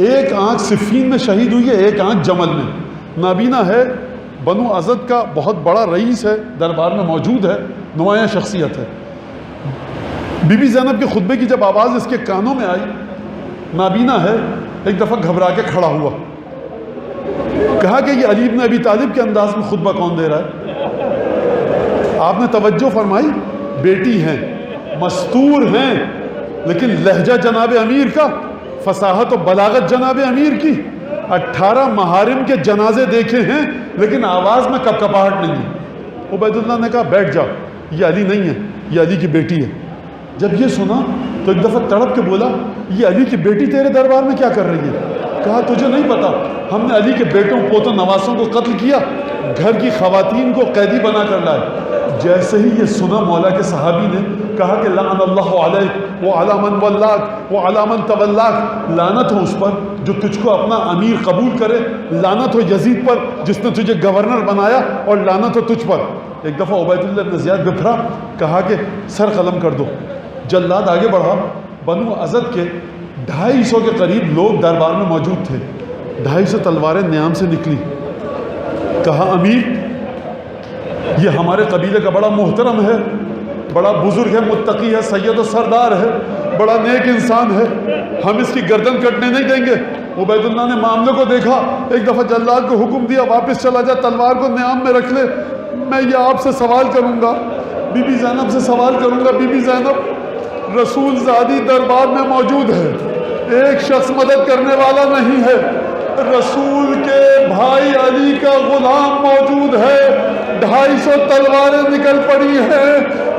ایک آنکھ صفین میں شہید ہوئی ہے، ایک آنکھ جمل میں، نابینا ہے، بنو ازد کا بہت بڑا رئیس ہے، دربار میں موجود ہے، نمایاں شخصیت ہے۔ بی بی زینب کے خطبے کی جب آواز اس کے کانوں میں آئی، نابینا ہے، ایک دفعہ گھبرا کے کھڑا ہوا، کہا کہ یہ علی بن ابی طالب کے انداز میں خطبہ کون دے رہا ہے؟ آپ نے توجہ فرمائی، بیٹی ہیں، مستور ہیں، لیکن لہجہ جناب امیر کا، فصاحت و بلاغت جناب امیر کی۔ 18 محارم کے جنازے دیکھے ہیں لیکن آواز میں کپکپاہٹ نہیں ہے۔ عبید اللہ نے کہا بیٹھ جا، یہ علی نہیں ہے، یہ علی کی بیٹی ہے۔ جب یہ سنا تو ایک دفعہ تڑپ کے بولا یہ علی کی بیٹی تیرے دربار میں کیا کر رہی ہے؟ کہا تجھے نہیں پتا، ہم نے علی کے بیٹوں پوتوں نواسوں کو قتل کیا، گھر کی خواتین کو قیدی بنا کر لائے۔ جیسے ہی یہ سنا مولا کے صحابی نے کہا کہ لعن اللہ علیک وعلی من ولاک وعلی من تولاک، لعنت ہو اس پر جو تجھ کو اپنا امیر قبول کرے، لعنت ہو یزید پر جس نے تجھے گورنر بنایا، اور لعنت ہو تجھ پر۔ ایک دفعہ عبید اللہ بن زیاد بکھرا، کہا کہ سر قلم کر دو۔ جلاد آگے بڑھا، بنو ازد کے 250 کے قریب لوگ دربار میں موجود تھے، 250 تلواریں نیام سے نکلی۔ کہا امیر یہ ہمارے قبیلے کا بڑا محترم ہے، بڑا بزرگ ہے، متقی ہے، سید و سردار ہے، بڑا نیک انسان ہے، ہم اس کی گردن کٹنے نہیں دیں گے۔ عبید اللہ نے معاملے کو دیکھا، ایک دفعہ جلاد کو حکم دیا واپس چلا جا، تلوار کو نیام میں رکھ لے، میں یہ آپ سے سوال کروں گا، بی بی زینب سے سوال کروں گا۔ بی بی زینب رسول زادی دربار میں موجود ہے، ایک شخص مدد کرنے والا نہیں ہے، رسول کے بھائی علی کا غلام موجود ہے، 250 تلواریں نکل پڑی ہیں،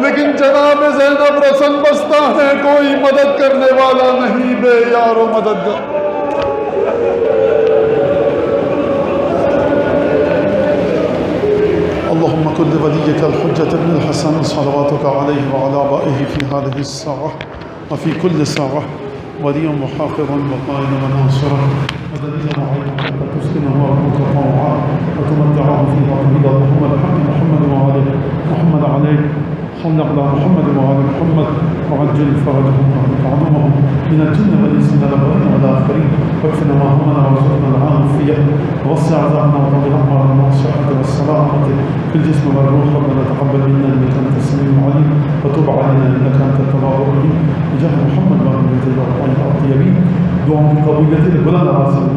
لیکن جناب زینب رسن بستہ ہیں، کوئی مدد کرنے والا نہیں، بے یار و مددگار۔ اللهم كن لوليك الحجة بن الحسن صلواتك عليه وعلى آبائه في هذه الساعة وفي كل ساعة وليا وحافظا وقائدا وناصرا ودليلا وعينا تسكنه ربك طوعا وتمتعه فيها طويلا. اللهم الحق محمد وعليه محمد عليه صل على محمد وعلى محمد وعجل فرجهم وعظمهم من الجن والإنس من الأولين والآخرين واكفنا ما همنا وارزقنا العافية ووسع رزقنا وطول أعمارنا والصحة والسلامة في الجسم والروح. ربنا تقبل منا إنك أنت السميع العليم وتب علينا إنك أنت التواب الرحيم بجاه محمد وآل بيته الطيبين. دعاء قبولية البلاد العظيم